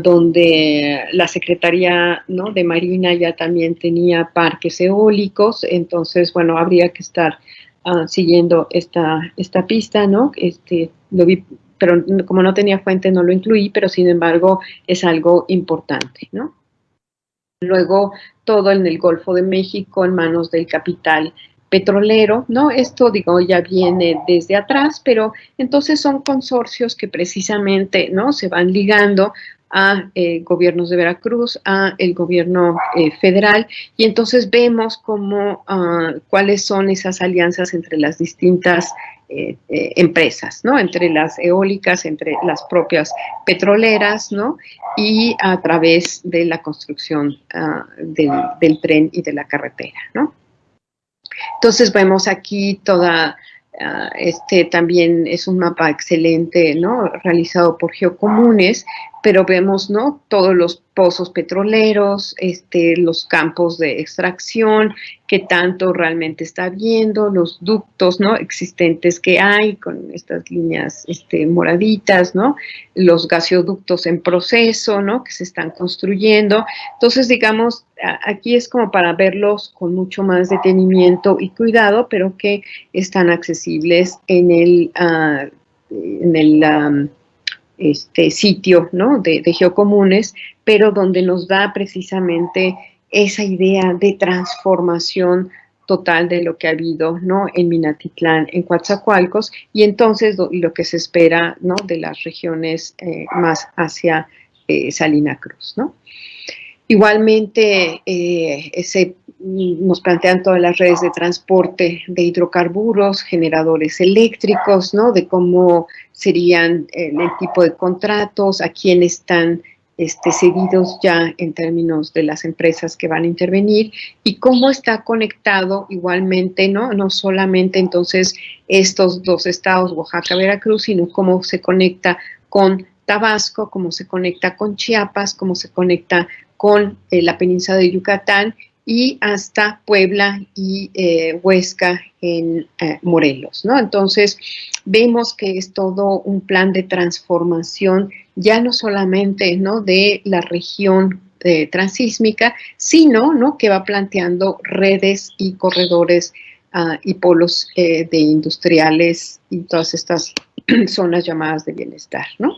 donde la Secretaría, ¿no?, de Marina ya también tenía parques eólicos. Entonces, bueno, habría que estar siguiendo esta pista, ¿no? Lo vi, pero como no tenía fuente no lo incluí, pero sin embargo es algo importante, ¿no? Luego, todo en el Golfo de México en manos del capital petrolero, ¿no? Esto, digo, ya viene desde atrás, pero entonces son consorcios que precisamente, ¿no?, se van ligando a gobiernos de Veracruz, a el gobierno federal, y entonces vemos cuáles son esas alianzas entre las distintas empresas, ¿no?, entre las eólicas, entre las propias petroleras, ¿no?, y a través de la construcción del tren y de la carretera, ¿no? Entonces vemos aquí toda, también es un mapa excelente, ¿no?, realizado por Geocomunes, pero vemos, ¿no?, todos los pozos petroleros, los campos de extracción, qué tanto realmente está habiendo, los ductos, ¿no?, existentes que hay con estas líneas moraditas, ¿no?, los gasoductos en proceso, ¿no?, que se están construyendo. Entonces, digamos, aquí es como para verlos con mucho más detenimiento y cuidado, pero que están accesibles en el sitio, ¿no?, de Geocomunes, pero donde nos da precisamente esa idea de transformación total de lo que ha habido, ¿no?, en Minatitlán, en Coatzacoalcos, y entonces lo que se espera, ¿no?, de las regiones más hacia Salina Cruz, ¿no? Igualmente, nos plantean todas las redes de transporte de hidrocarburos, generadores eléctricos, ¿no?, de cómo serían el tipo de contratos, a quién están cedidos ya en términos de las empresas que van a intervenir, y cómo está conectado igualmente, ¿no?, no solamente entonces estos dos estados, Oaxaca, Veracruz, sino cómo se conecta con Tabasco, cómo se conecta con Chiapas, cómo se conecta con la península de Yucatán y hasta Puebla y Huesca en Morelos, ¿no? Entonces, vemos que es todo un plan de transformación, ya no solamente, ¿no?, de la región transísmica, sino, ¿no?, que va planteando redes y corredores y polos de industriales y todas estas zonas llamadas de bienestar, ¿no?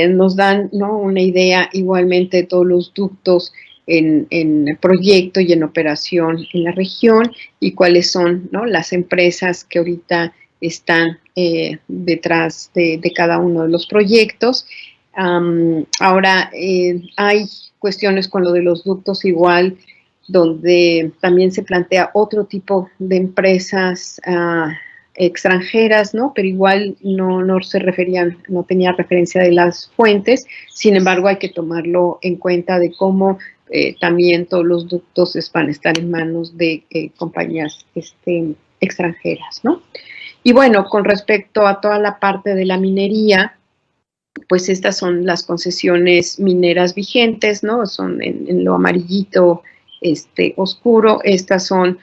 Nos dan, ¿no?, una idea igualmente de todos los ductos en proyecto y en operación en la región y cuáles son, ¿no?, las empresas que ahorita están detrás de cada uno de los proyectos. Ahora, hay cuestiones con lo de los ductos igual, donde también se plantea otro tipo de empresas extranjeras, ¿no? Pero igual no se referían, no tenía referencia de las fuentes. Sin embargo, hay que tomarlo en cuenta de cómo también todos los ductos van a estar en manos de compañías extranjeras, ¿no? Y bueno, con respecto a toda la parte de la minería, pues estas son las concesiones mineras vigentes, ¿no? Son en lo amarillito oscuro. Estas son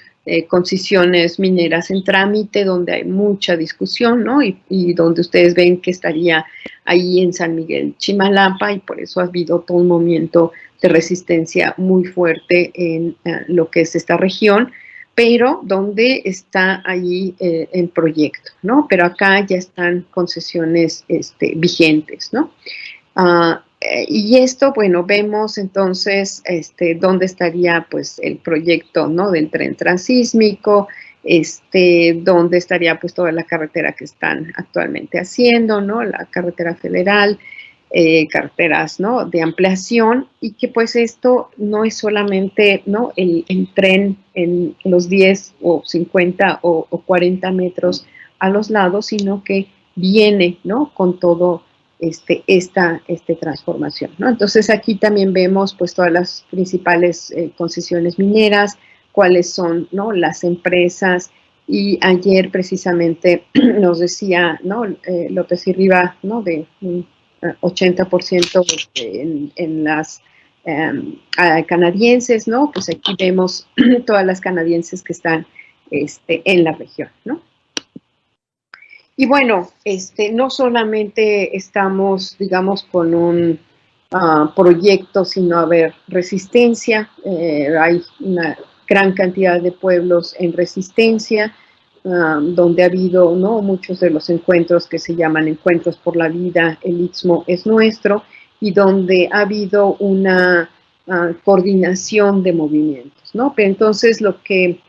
concesiones mineras en trámite, donde hay mucha discusión, ¿no? Y donde ustedes ven que estaría ahí en San Miguel Chimalapa, y por eso ha habido todo un movimiento de resistencia muy fuerte en lo que es esta región, pero donde está ahí el proyecto, ¿no? Pero acá ya están concesiones vigentes, ¿no? Y esto, bueno, vemos entonces dónde estaría pues el proyecto, ¿no?, del tren transísmico, dónde estaría pues toda la carretera que están actualmente haciendo, ¿no?, la carretera federal, carreteras, ¿no?, de ampliación, y que pues esto no es solamente, ¿no?, el tren en los 10 o 50 o 40 metros a los lados, sino que viene, ¿no?, con todo esta transformación, ¿no? Entonces aquí también vemos pues todas las principales concesiones mineras, cuáles son, ¿no?, las empresas, y ayer precisamente nos decía, ¿no?, López y Riva, ¿no?, de un 80% en las canadienses, ¿no? Pues aquí vemos todas las canadienses que están en la región, ¿no? Y bueno, no solamente estamos, digamos, con un proyecto, sino a ver, resistencia. Hay una gran cantidad de pueblos en resistencia, donde ha habido, ¿no?, muchos de los encuentros que se llaman Encuentros por la Vida, el Istmo es Nuestro, y donde ha habido una coordinación de movimientos, ¿no? Pero entonces lo que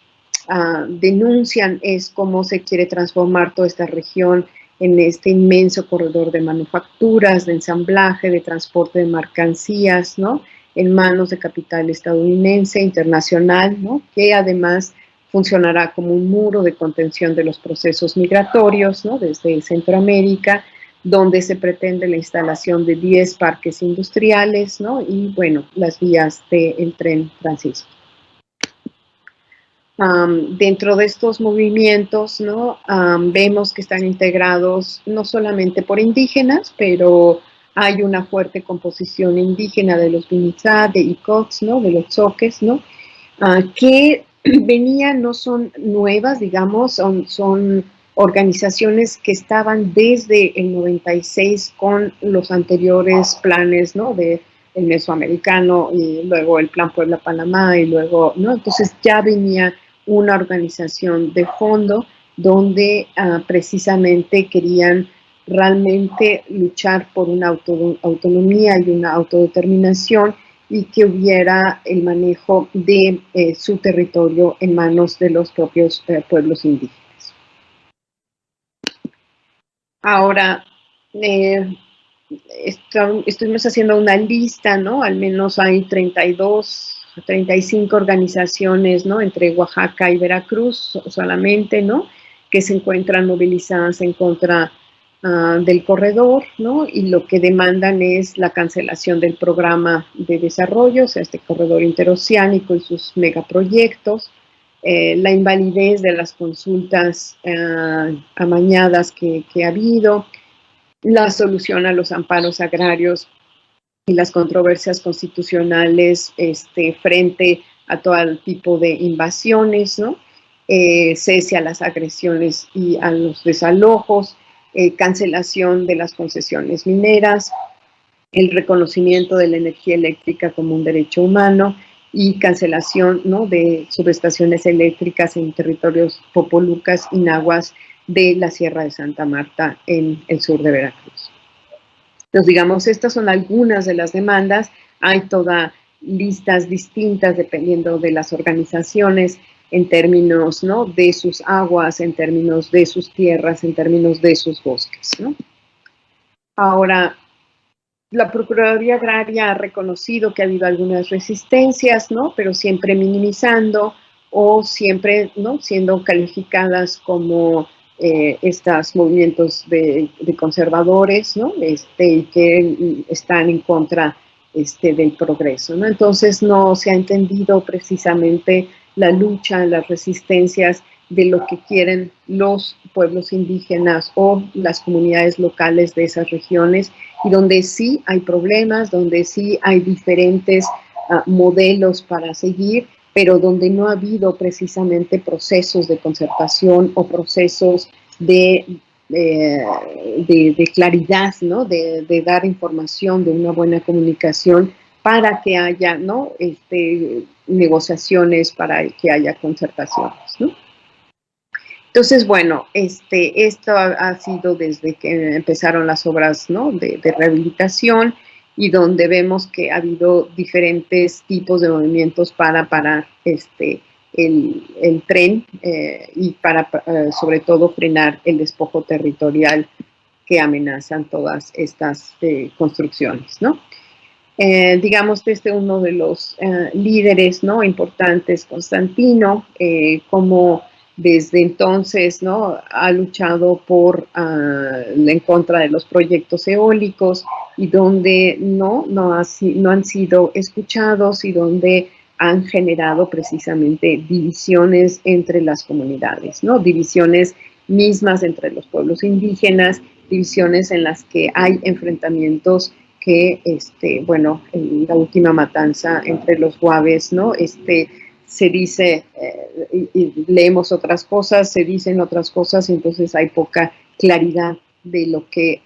denuncian es cómo se quiere transformar toda esta región en este inmenso corredor de manufacturas, de ensamblaje, de transporte de mercancías, ¿no?, en manos de capital estadounidense, internacional, ¿no?, que además funcionará como un muro de contención de los procesos migratorios, ¿no?, desde Centroamérica, donde se pretende la instalación de 10 parques industriales, ¿no?, y bueno, las vías del tren transísmico. Dentro de estos movimientos, ¿no?, vemos que están integrados no solamente por indígenas, pero hay una fuerte composición indígena de los Binitzá, de Icots, ¿no?, de los Zoques, ¿no?, que venían, no son nuevas, digamos, son organizaciones que estaban desde el 96 con los anteriores planes, ¿no?, de el mesoamericano, y luego el Plan Puebla-Panamá, y luego, ¿no? Entonces ya venía una organización de fondo donde precisamente querían realmente luchar por una autonomía y una autodeterminación, y que hubiera el manejo de su territorio en manos de los propios pueblos indígenas. Ahora, estuvimos haciendo una lista, ¿no? Al menos hay 32, 35 organizaciones, ¿no? Entre Oaxaca y Veracruz solamente, ¿no? Que se encuentran movilizadas en contra del corredor, ¿no? Y lo que demandan es la cancelación del programa de desarrollo, o sea, este corredor interoceánico y sus megaproyectos, la invalidez de las consultas amañadas que ha habido, la solución a los amparos agrarios y las controversias constitucionales frente a todo tipo de invasiones, ¿no? Cese a las agresiones y a los desalojos, cancelación de las concesiones mineras, el reconocimiento de la energía eléctrica como un derecho humano y cancelación, ¿no? De subestaciones eléctricas en territorios popolucas y nahuas de la Sierra de Santa Marta en el sur de Veracruz. Entonces, digamos, estas son algunas de las demandas. Hay todas listas distintas dependiendo de las organizaciones en términos, ¿no? De sus aguas, en términos de sus tierras, en términos de sus bosques, ¿no? Ahora, la Procuraduría Agraria ha reconocido que ha habido algunas resistencias, ¿no? Pero siempre minimizando o siempre, ¿no? Siendo calificadas como estos movimientos de conservadores, ¿no? Y que están en contra del progreso, ¿no? Entonces no se ha entendido precisamente la lucha, las resistencias de lo que quieren los pueblos indígenas o las comunidades locales de esas regiones, y donde sí hay problemas, donde sí hay diferentes modelos para seguir, pero donde no ha habido precisamente procesos de concertación o procesos de claridad, ¿no? De dar información, de una buena comunicación para que haya, ¿no? Negociaciones, para que haya concertaciones, ¿no? Entonces, bueno, esto ha sido desde que empezaron las obras, ¿no? de rehabilitación, y donde vemos que ha habido diferentes tipos de movimientos para parar el tren y para, sobre todo, frenar el despojo territorial que amenazan todas estas construcciones, ¿no? Digamos, uno de los líderes, ¿no? Importantes, Constantino, como desde entonces, ¿no? Ha luchado en contra de los proyectos eólicos, y donde no han sido escuchados, y donde han generado precisamente divisiones entre las comunidades, ¿no? Divisiones mismas entre los pueblos indígenas, divisiones en las que hay enfrentamientos que, bueno, en la última matanza entre los guaves, ¿no? Se dice, y leemos otras cosas, se dicen otras cosas, y entonces hay poca claridad de lo que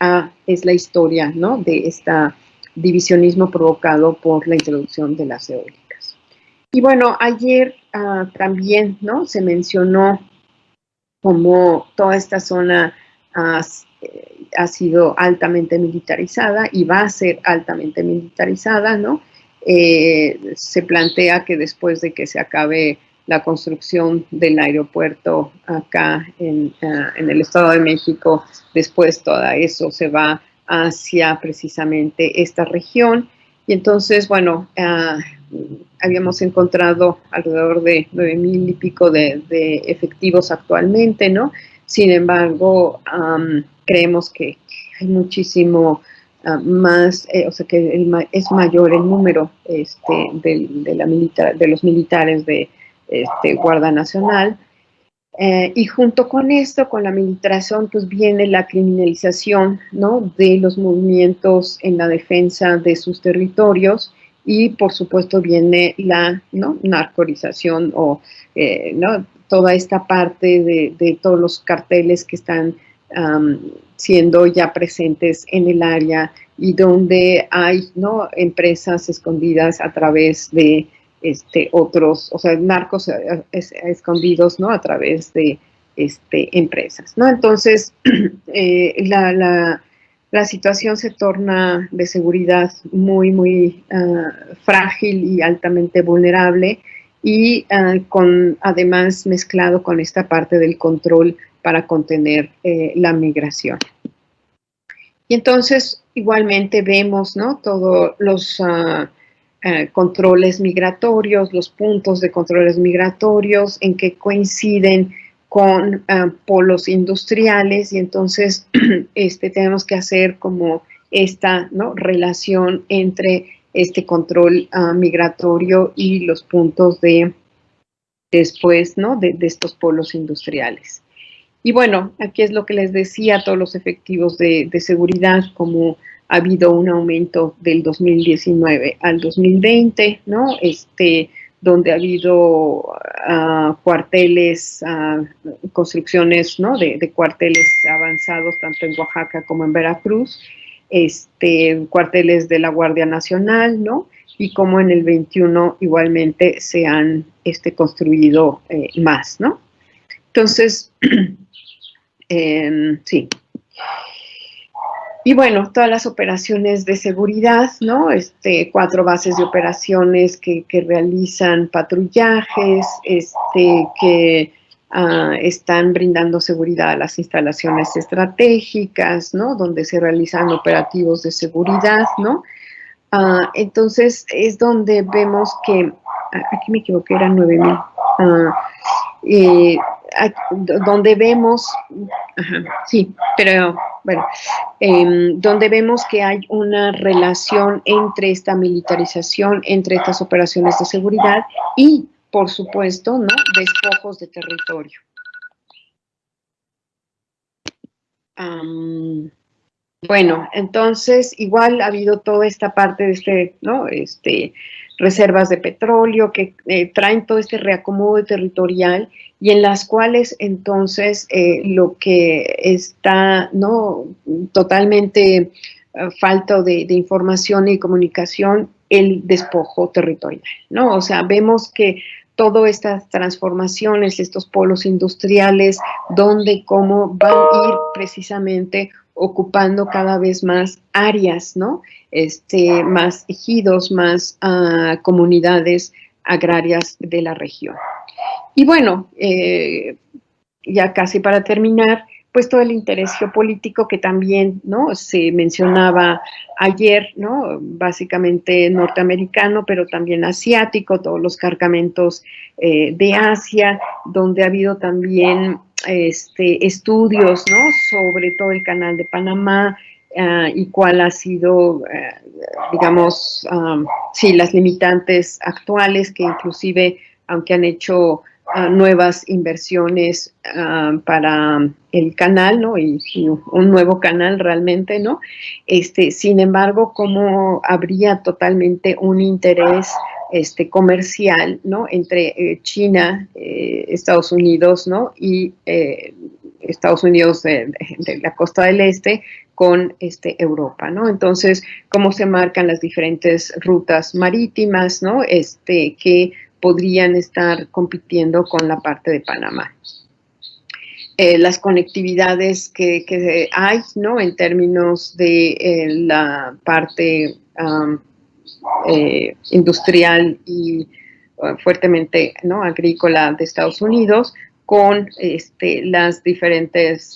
es la historia, ¿no? De este divisionismo provocado por la introducción de las eólicas. Y bueno, ayer también, ¿no? Se mencionó como toda esta zona ha sido altamente militarizada y va a ser altamente militarizada, ¿no? Se plantea que después de que se acabe la construcción del aeropuerto acá en el Estado de México, después todo eso se va hacia precisamente esta región. Y entonces, bueno, habíamos encontrado alrededor de 9,000 y pico de efectivos actualmente, ¿no? Sin embargo, creemos que hay muchísimo más, o sea, que es mayor el número de los militares de Guardia Nacional. Y junto con esto, con la militarización, pues viene la criminalización, ¿no? De los movimientos en la defensa de sus territorios, y por supuesto viene la, ¿no? Narcotización o ¿no? Toda esta parte de todos los carteles que están siendo ya presentes en el área, y donde hay, ¿no? Empresas escondidas a través de otros, o sea, narcos escondidos, ¿no? A través de empresas, ¿no? Entonces, la la situación se torna de seguridad muy, muy frágil y altamente vulnerable, y además mezclado con esta parte del control para contener la migración. Y entonces igualmente vemos, ¿no?, todos los controles migratorios, los puntos de controles migratorios en que coinciden con polos industriales, y entonces tenemos que hacer como esta, ¿no?, relación entre este control migratorio y los puntos de después, ¿no?, de estos polos industriales. Y bueno, aquí es lo que les decía, todos los efectivos de seguridad, como ha habido un aumento del 2019 al 2020, ¿no? Donde ha habido cuarteles, construcciones, ¿no?, de cuarteles avanzados, tanto en Oaxaca como en Veracruz, cuarteles de la Guardia Nacional, ¿no? Y como en el 21 igualmente se han construido más, ¿no? Entonces, sí. Y bueno, todas las operaciones de seguridad, ¿no? 4 bases de operaciones que realizan patrullajes, que están brindando seguridad a las instalaciones estratégicas, ¿no?, donde se realizan operativos de seguridad, ¿no? Entonces, es donde vemos que, aquí me equivoqué, eran 9,000. Donde vemos, sí, pero bueno, donde vemos que hay una relación entre esta militarización, entre estas operaciones de seguridad y, por supuesto, ¿no?, despojos de territorio. Bueno, entonces igual ha habido toda esta parte de ¿no?, reservas de petróleo que traen todo este reacomodo territorial, y en las cuales entonces lo que está, ¿no?, totalmente falta de información y comunicación, el despojo territorial, ¿no? O sea, vemos que todas estas transformaciones, estos polos industriales, donde cómo van a ir precisamente ocupando cada vez más áreas, ¿no? Más ejidos, más comunidades agrarias de la región. Y bueno, ya casi para terminar, pues todo el interés geopolítico que también, ¿no?, se mencionaba ayer, ¿no?, básicamente norteamericano, pero también asiático, todos los cargamentos de Asia, donde ha habido también estudios, ¿no?, sobre todo el canal de Panamá, y cuál ha sido, digamos, sí, las limitantes actuales, que inclusive, aunque han hecho nuevas inversiones para el canal, ¿no?, y un nuevo canal realmente, ¿no? Sin embargo, como habría totalmente un interés comercial, ¿no?, entre China, Estados Unidos, ¿no?, y Estados Unidos de la costa del este con Europa, ¿no? Entonces, cómo se marcan las diferentes rutas marítimas, ¿no?, que podrían estar compitiendo con la parte de Panamá. Las conectividades que hay, ¿no?, en términos de la parte industrial y fuertemente, ¿no?, agrícola de Estados Unidos, con las diferentes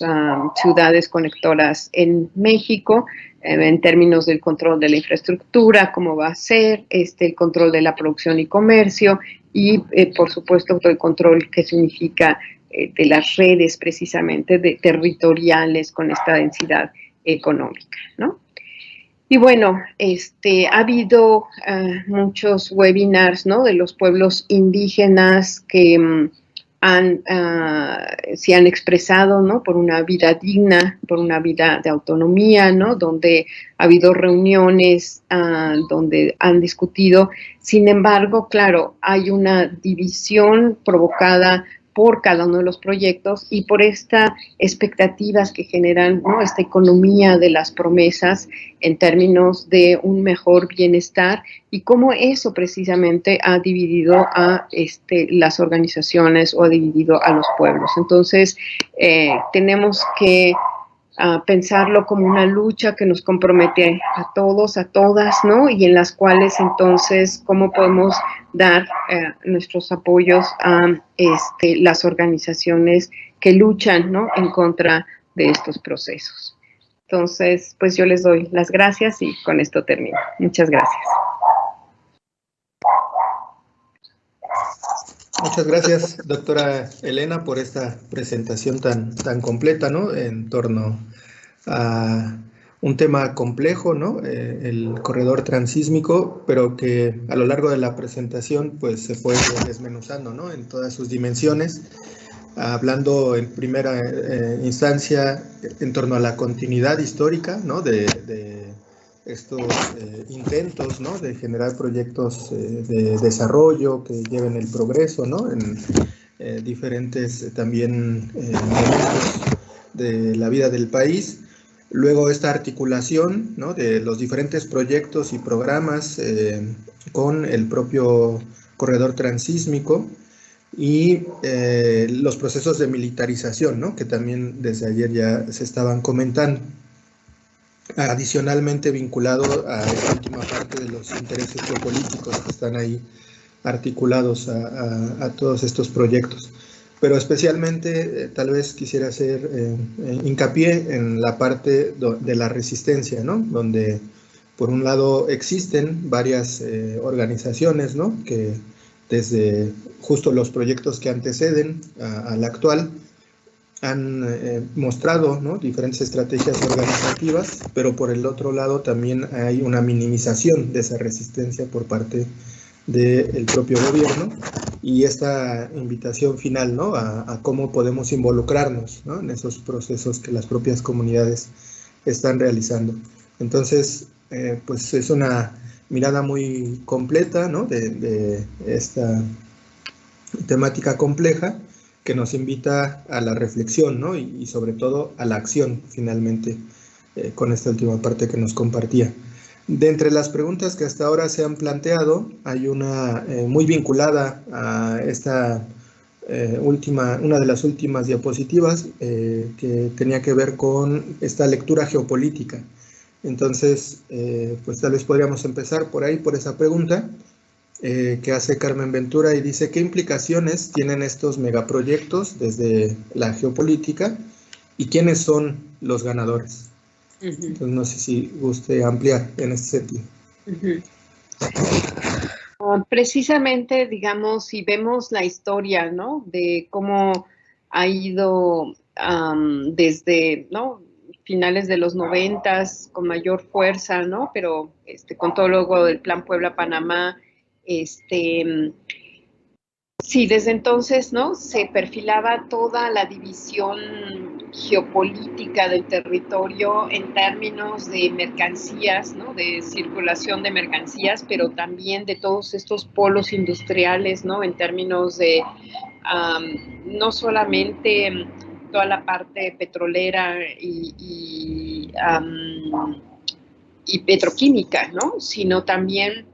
ciudades conectoras en México, en términos del control de la infraestructura, cómo va a ser, el control de la producción y comercio, y por supuesto todo el control que significa de las redes precisamente territoriales con esta densidad económica, ¿no? Y bueno, ha habido muchos webinars, ¿no?, de los pueblos indígenas que se han expresado, ¿no?, por una vida digna, por una vida de autonomía, ¿no?, donde ha habido reuniones donde han discutido. Sin embargo, claro, hay una división provocada por cada uno de los proyectos y por estas expectativas que generan, ¿no?, esta economía de las promesas en términos de un mejor bienestar, y cómo eso precisamente ha dividido a las organizaciones o ha dividido a los pueblos. Entonces, tenemos que pensarlo como una lucha que nos compromete a todos, a todas, ¿no? Y en las cuales entonces, ¿cómo podemos dar nuestros apoyos a las organizaciones que luchan, ¿no? En contra de estos procesos? Entonces, pues yo les doy las gracias y con esto termino. Muchas gracias. Muchas gracias, doctora Elena, por esta presentación tan completa, ¿no? En torno a un tema complejo, ¿no? El corredor transísmico, pero que a lo largo de la presentación, pues se fue desmenuzando, ¿no? En todas sus dimensiones, hablando en primera instancia en torno a la continuidad histórica, ¿no? De estos intentos, ¿no? De generar proyectos de desarrollo que lleven el progreso, ¿no? En diferentes también momentos de la vida del país. Luego esta articulación, ¿no? De los diferentes proyectos y programas con el propio corredor transísmico y los procesos de militarización, ¿no? Que también desde ayer ya se estaban comentando. Adicionalmente vinculado a esta última parte de los intereses geopolíticos que están ahí articulados a todos estos proyectos. Pero especialmente tal vez quisiera hacer hincapié en la parte de la resistencia, ¿no? Donde por un lado existen varias organizaciones, ¿no? Que desde justo los proyectos que anteceden al actual han mostrado, ¿no? Diferentes estrategias organizativas, pero por el otro lado también hay una minimización de esa resistencia por parte del propio gobierno y esta invitación final, ¿no? A cómo podemos involucrarnos, ¿no? En esos procesos que las propias comunidades están realizando. Entonces, pues es una mirada muy completa, ¿no? De esta temática compleja que nos invita a la reflexión, ¿no? Y sobre todo a la acción, finalmente, con esta última parte que nos compartía. De entre las preguntas que hasta ahora se han planteado, hay una muy vinculada a esta una de las últimas diapositivas que tenía que ver con esta lectura geopolítica. Entonces, pues tal vez podríamos empezar por ahí, por esa pregunta que hace Carmen Ventura y dice, ¿qué implicaciones tienen estos megaproyectos desde la geopolítica y quiénes son los ganadores? Entonces, no sé si guste ampliar en este sentido. Precisamente, digamos, si vemos la historia, ¿no? De cómo ha ido desde, ¿no? Finales de los 90 con mayor fuerza, ¿no? Pero con todo luego del Plan Puebla-Panamá, sí, desde entonces, ¿no? Se perfilaba toda la división geopolítica del territorio en términos de mercancías, ¿no? De circulación de mercancías, pero también de todos estos polos industriales, ¿no? En términos de no solamente toda la parte petrolera y petroquímica, ¿no? Sino también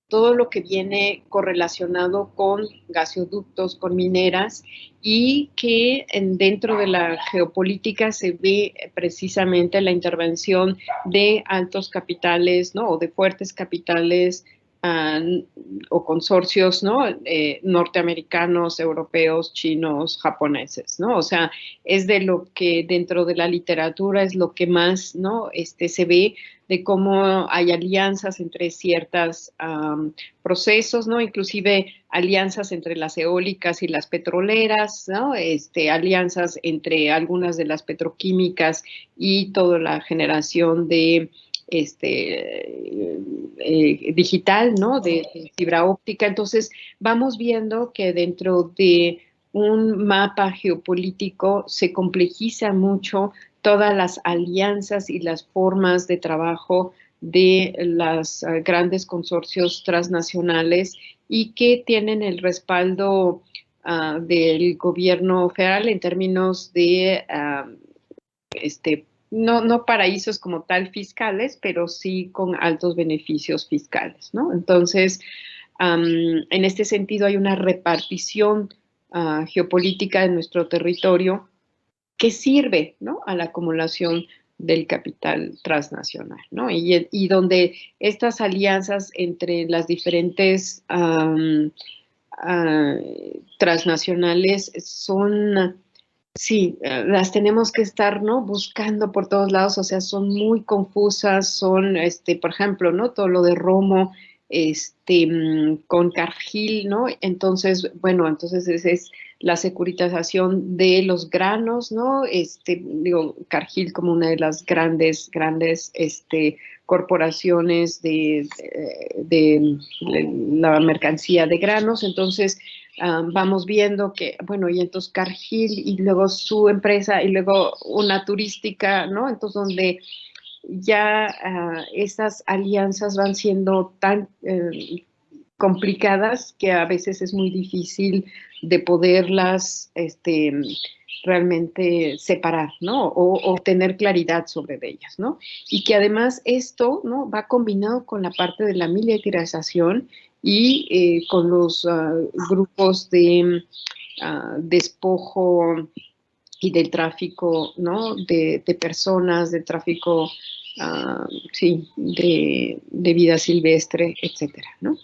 todo lo que viene correlacionado con gasoductos, con mineras, y que dentro de la geopolítica se ve precisamente la intervención de altos capitales, ¿no? O de fuertes capitales o consorcios, ¿no? Norteamericanos, europeos, chinos, japoneses, ¿no? O sea, es de lo que dentro de la literatura es lo que más, ¿no? Se ve de cómo hay alianzas entre ciertos procesos, ¿no? Inclusive alianzas entre las eólicas y las petroleras, ¿no? Alianzas entre algunas de las petroquímicas y toda la generación de digital, ¿no? De fibra óptica. Entonces, vamos viendo que dentro de un mapa geopolítico se complejiza mucho todas las alianzas y las formas de trabajo de los grandes consorcios transnacionales y que tienen el respaldo del gobierno federal en términos de no paraísos como tal fiscales, pero sí con altos beneficios fiscales, ¿no? Entonces, en este sentido hay una repartición geopolítica en nuestro territorio que sirve, ¿no?, a la acumulación del capital transnacional, ¿no? Y donde estas alianzas entre las diferentes transnacionales son, sí, las tenemos que estar, ¿no?, buscando por todos lados, o sea, son muy confusas, son, por ejemplo, ¿no?, todo lo de Romo, con Cargill, ¿no? Entonces, bueno, entonces es la securitización de los granos, ¿no? Digo, Cargill como una de las grandes, corporaciones de la mercancía de granos. Entonces, vamos viendo que, bueno, y entonces Cargill y luego su empresa y luego una turística, ¿no? Entonces, donde ya esas alianzas van siendo tan complicadas que a veces es muy difícil de poderlas realmente separar, ¿no? O tener claridad sobre ellas, ¿no? Y que además esto, ¿no?, va combinado con la parte de la militarización y con los grupos de despojo y del tráfico, ¿no?, de personas, del tráfico, sí, de vida silvestre, etcétera, ¿no?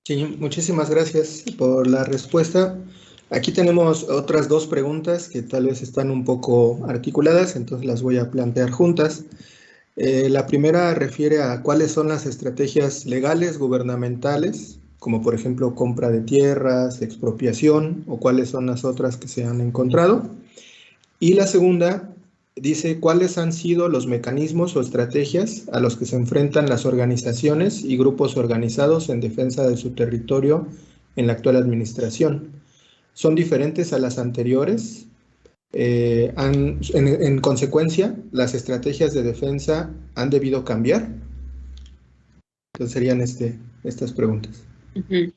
Sí, muchísimas gracias por la respuesta. Aquí tenemos otras dos preguntas que tal vez están un poco articuladas, entonces las voy a plantear juntas. La primera refiere a cuáles son las estrategias legales gubernamentales, como por ejemplo compra de tierras, expropiación, o cuáles son las otras que se han encontrado. Y la segunda dice cuáles han sido los mecanismos o estrategias a los que se enfrentan las organizaciones y grupos organizados en defensa de su territorio en la actual administración. ¿Son diferentes a las anteriores? En consecuencia, ¿las estrategias de defensa han debido cambiar? Entonces serían estas preguntas. Uh-huh.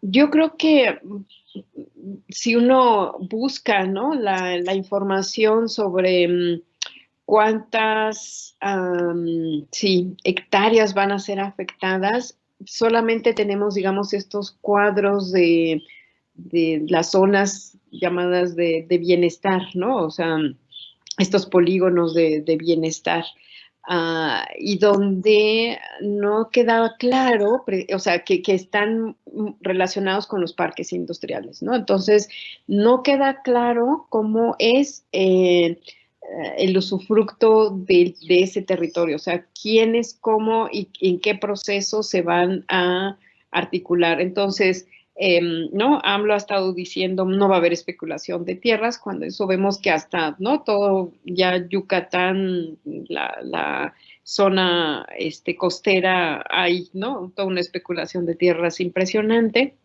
Yo creo que si uno busca, ¿no?, la información sobre cuántas sí, hectáreas van a ser afectadas, solamente tenemos, digamos, estos cuadros de las zonas llamadas de bienestar, ¿no? O sea, estos polígonos de bienestar. Y donde no quedaba claro, o sea, que están relacionados con los parques industriales, ¿no? Entonces, no queda claro cómo es el usufructo de ese territorio, o sea, quiénes, cómo y en qué proceso se van a articular. Entonces, ¿no? AMLO ha estado diciendo no va a haber especulación de tierras, cuando eso vemos que hasta, ¿no?, todo ya Yucatán, la zona costera, hay, ¿no?, toda una especulación de tierras impresionante.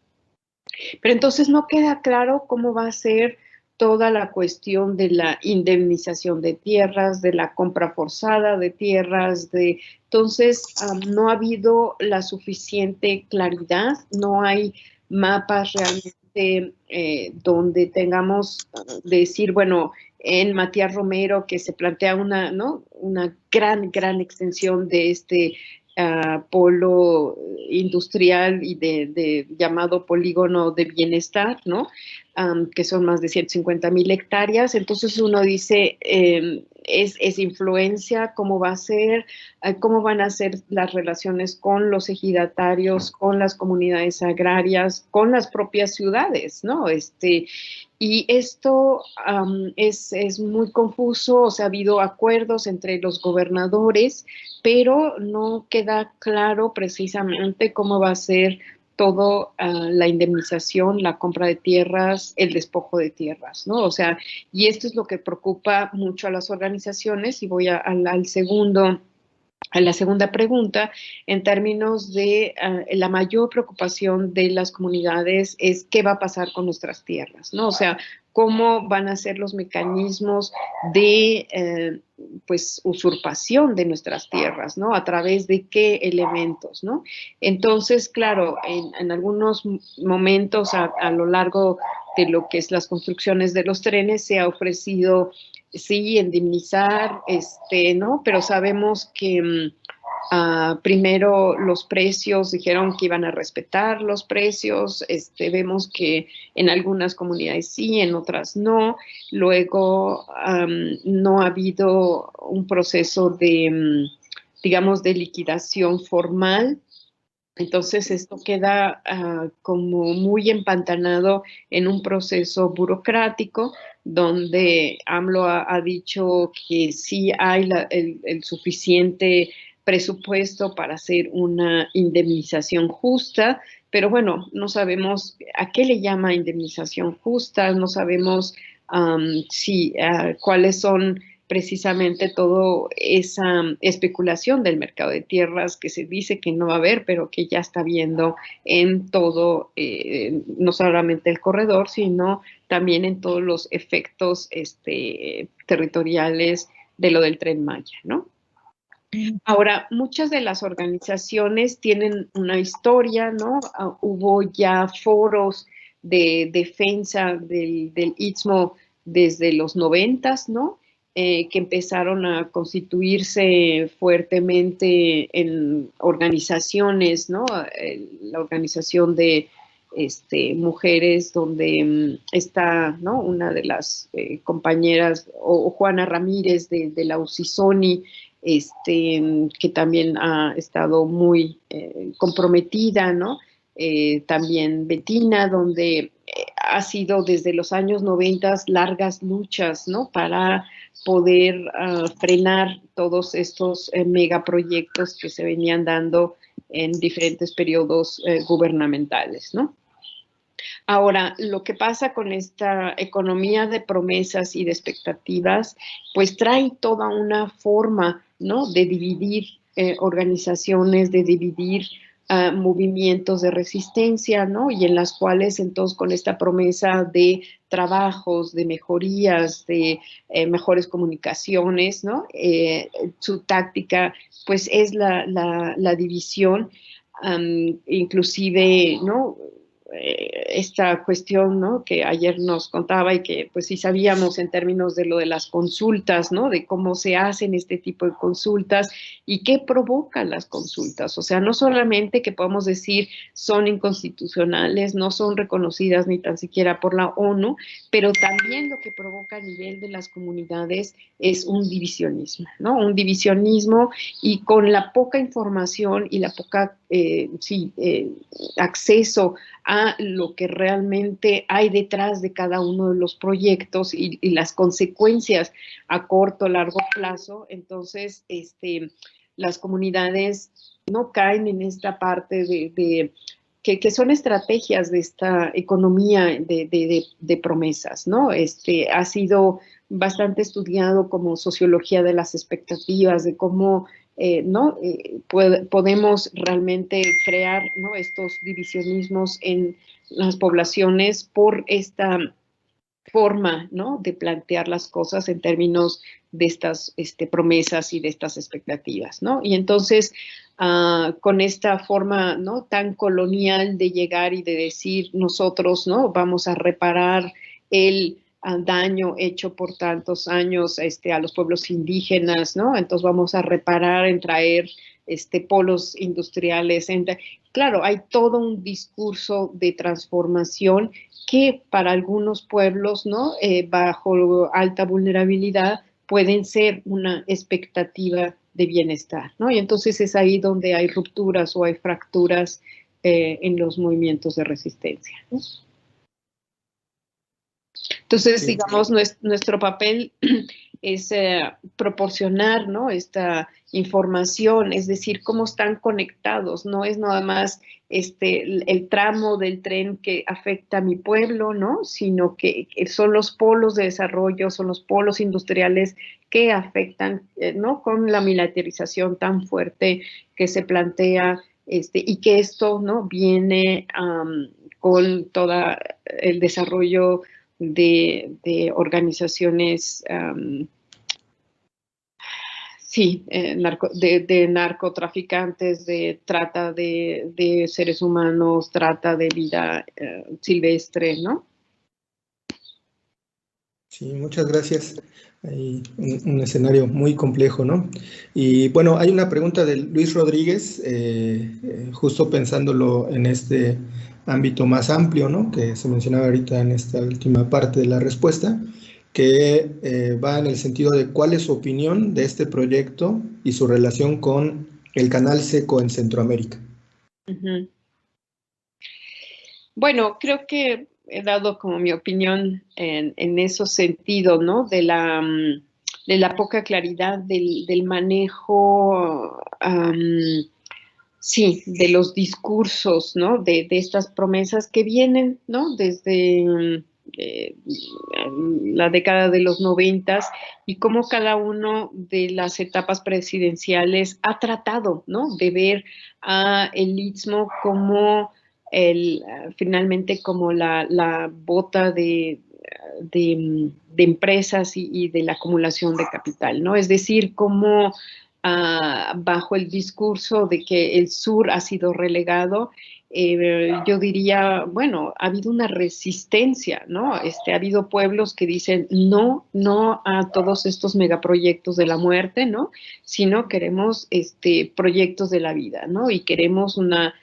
Pero entonces no queda claro cómo va a ser toda la cuestión de la indemnización de tierras, de la compra forzada de tierras, entonces no ha habido la suficiente claridad, no hay mapas realmente donde tengamos decir, bueno, en Matías Romero que se plantea una, ¿no?, una gran extensión de polo industrial y de llamado polígono de bienestar, ¿no? Que son más de 150,000 hectáreas. Entonces uno dice, es influencia, cómo va a ser, cómo van a ser las relaciones con los ejidatarios, con las comunidades agrarias, con las propias ciudades, ¿no? Y esto es muy confuso, o sea, ha habido acuerdos entre los gobernadores, pero no queda claro precisamente cómo va a ser todo la indemnización, la compra de tierras, el despojo de tierras, ¿no? O sea, y esto es lo que preocupa mucho a las organizaciones, y voy al segundo a la segunda pregunta, en términos de la mayor preocupación de las comunidades es qué va a pasar con nuestras tierras, ¿no? O sea, cómo van a ser los mecanismos de pues usurpación de nuestras tierras, ¿no? A través de qué elementos, ¿no? Entonces, claro, en algunos momentos a lo largo de lo que es las construcciones de los trenes se ha ofrecido sí, indemnizar, ¿no? Pero sabemos que Primero los precios, dijeron que iban a respetar los precios, vemos que en algunas comunidades sí, en otras no. Luego no ha habido un proceso de, digamos, de liquidación formal. Entonces esto queda como muy empantanado en un proceso burocrático donde AMLO ha dicho que sí hay el suficiente presupuesto para hacer una indemnización justa, pero bueno, no sabemos a qué le llama indemnización justa, no sabemos cuáles son precisamente toda esa especulación del mercado de tierras que se dice que no va a haber, pero que ya está viendo en todo, no solamente el corredor, sino también en todos los efectos territoriales de lo del Tren Maya, ¿no? Ahora, muchas de las organizaciones tienen una historia, ¿no? Hubo ya foros de defensa del Istmo desde los 90, ¿no? Que empezaron a constituirse fuertemente en organizaciones, ¿no? La organización de mujeres donde está, ¿no? Una de las compañeras, o Juana Ramírez de la UCISONI, que también ha estado muy comprometida, ¿no? También Betina, donde ha sido desde los años 90 largas luchas, ¿no? Para poder frenar todos estos megaproyectos que se venían dando en diferentes periodos gubernamentales, ¿no? Ahora, lo que pasa con esta economía de promesas y de expectativas, pues trae toda una forma, ¿no? De dividir organizaciones, de dividir movimientos de resistencia, ¿no? Y en las cuales entonces con esta promesa de trabajos, de mejorías, de mejores comunicaciones, ¿no? Su táctica pues es la división, inclusive, ¿no? Esta cuestión, ¿no? Que ayer nos contaba y que pues sí sabíamos en términos de lo de las consultas, ¿no? De cómo se hacen este tipo de consultas y qué provocan las consultas. O sea, no solamente que podemos decir son inconstitucionales, no son reconocidas ni tan siquiera por la ONU, pero también lo que provoca a nivel de las comunidades es un divisionismo, ¿no? Un divisionismo, y con la poca información y la poca, acceso a lo que realmente hay detrás de cada uno de los proyectos y las consecuencias a corto o largo plazo, entonces las comunidades no caen en esta parte que son estrategias de esta economía de promesas, ¿no? Ha sido bastante estudiado como sociología de las expectativas, de cómo ¿no? Podemos realmente crear, ¿no? Estos divisionismos en las poblaciones por esta forma, ¿no? De plantear las cosas en términos de estas promesas y de estas expectativas, ¿no? Y entonces, con esta forma, ¿no? Tan colonial de llegar y de decir nosotros, ¿no? Vamos a reparar el daño hecho por tantos años a los pueblos indígenas, ¿no? Entonces vamos a reparar en traer polos industriales. Claro, hay todo un discurso de transformación que para algunos pueblos, ¿no? Bajo alta vulnerabilidad, pueden ser una expectativa de bienestar, ¿no? Y entonces es ahí donde hay rupturas o hay fracturas en los movimientos de resistencia, ¿no? Entonces, Sí. digamos, nuestro papel es proporcionar, ¿no? Esta información, es decir, cómo están conectados, no es nada más el tramo del tren que afecta a mi pueblo, ¿no? Sino que son los polos de desarrollo, son los polos industriales que afectan, ¿no? Con la militarización tan fuerte que se plantea, y que esto, ¿no? Viene con todo el desarrollo de organizaciones, de narcotraficantes, de trata de seres humanos, trata de vida silvestre, ¿no? Sí, muchas gracias. Hay un escenario muy complejo, ¿no? Y bueno, hay una pregunta de Luis Rodríguez, justo pensándolo en este ámbito más amplio, ¿no? Que se mencionaba ahorita en esta última parte de la respuesta, que va en el sentido de cuál es su opinión de este proyecto y su relación con el canal seco en Centroamérica. Ujú. Bueno, creo que he dado como mi opinión en esos sentidos, ¿no? De la poca claridad del manejo, sí, de los discursos, ¿no? De estas promesas que vienen, ¿no? Desde eh, la década de los 90 y cómo cada uno de las etapas presidenciales ha tratado, ¿no? De ver a el Istmo como finalmente como la bota de empresas y de la acumulación de capital, ¿no? Es decir, cómo bajo el discurso de que el sur ha sido relegado, yo diría, bueno, ha habido una resistencia, ¿no? Ha habido pueblos que dicen no, no a todos estos megaproyectos de la muerte, ¿no? Sino queremos proyectos de la vida, ¿no? Y queremos una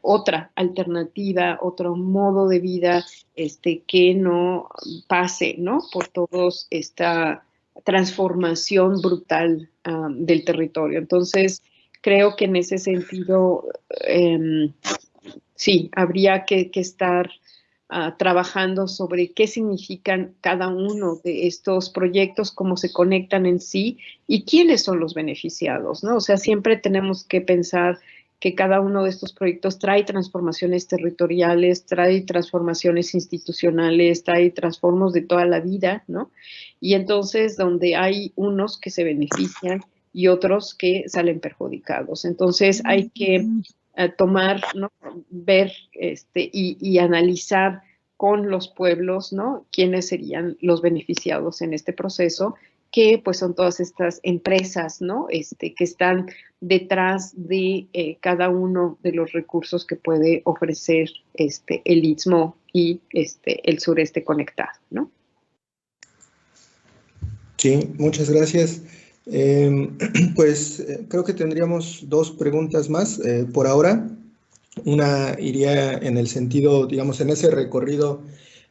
otra alternativa, otro modo de vida que no pase, ¿no? Por todos esta transformación brutal del territorio. Entonces, creo que en ese sentido, sí, habría que estar trabajando sobre qué significan cada uno de estos proyectos, cómo se conectan en sí y quiénes son los beneficiados, ¿no? O sea, siempre tenemos que pensar que cada uno de estos proyectos trae transformaciones territoriales, trae transformaciones institucionales, trae transformos de toda la vida, ¿no? Y entonces, donde hay unos que se benefician y otros que salen perjudicados. Entonces, hay que tomar, ¿no? Ver y analizar con los pueblos, ¿no? Quiénes serían los beneficiados en este proceso, que pues son todas estas empresas, ¿no? Que están detrás de cada uno de los recursos que puede ofrecer el Istmo y el sureste conectado, ¿no? Sí, muchas gracias. Pues creo que tendríamos dos preguntas más por ahora. Una iría en el sentido, digamos, en ese recorrido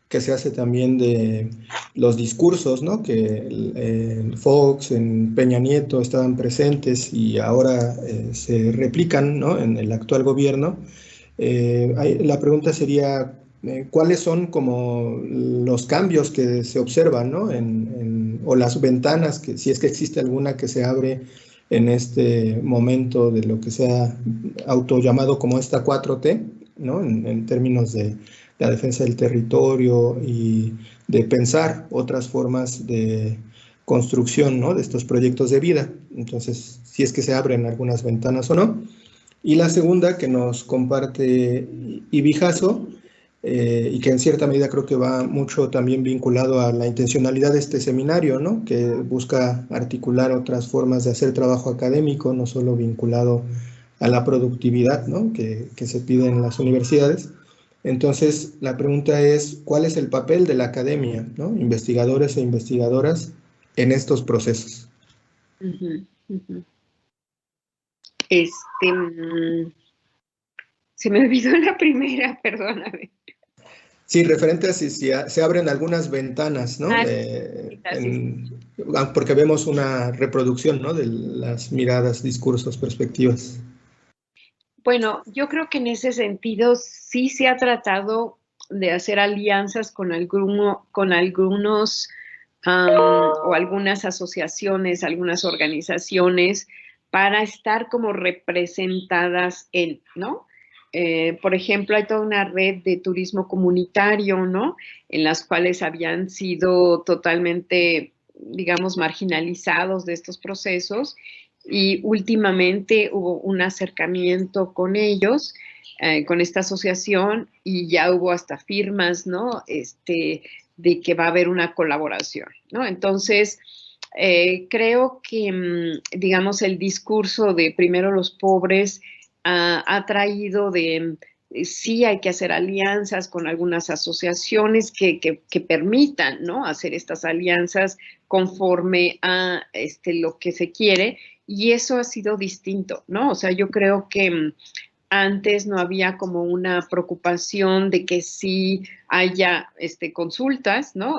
que se hace también de los discursos, ¿no? Que en Fox, en Peña Nieto estaban presentes y ahora se replican, ¿no? En el actual gobierno. La pregunta sería, ¿cuáles son como los cambios que se observan, ¿no? O las ventanas, que, si es que existe alguna que se abre en este momento de lo que se ha autollamado como esta 4T, ¿no? En términos de la defensa del territorio y de pensar otras formas de construcción, ¿no? De estos proyectos de vida. Entonces, si es que se abren algunas ventanas o no. Y la segunda que nos comparte Ibijazo, y que en cierta medida creo que va mucho también vinculado a la intencionalidad de este seminario, ¿no? Que busca articular otras formas de hacer trabajo académico, no solo vinculado a la productividad, ¿no? Que se pide en las universidades. Entonces, la pregunta es, ¿cuál es el papel de la academia, ¿no? Investigadores e investigadoras en estos procesos? Uh -huh, uh -huh. Este, se me olvidó la primera, perdóname. Sí, referente a si se abren algunas ventanas, ¿no? Ah, sí, sí. Porque vemos una reproducción, ¿no? De las miradas, discursos, perspectivas. Bueno, yo creo que en ese sentido sí se ha tratado de hacer alianzas con algunos o algunas asociaciones, algunas organizaciones para estar como representadas ¿no? Por ejemplo, hay toda una red de turismo comunitario, ¿no? En las cuales habían sido totalmente, digamos, marginalizados de estos procesos y últimamente hubo un acercamiento con ellos, con esta asociación, y ya hubo hasta firmas, ¿no? De que va a haber una colaboración, ¿no? Entonces, creo que, digamos, el discurso de primero los pobres ha traído sí hay que hacer alianzas con algunas asociaciones que permitan, ¿no?, hacer estas alianzas conforme a lo que se quiere, y eso ha sido distinto, ¿no? O sea, yo creo que antes no había como una preocupación de que sí haya consultas, ¿no?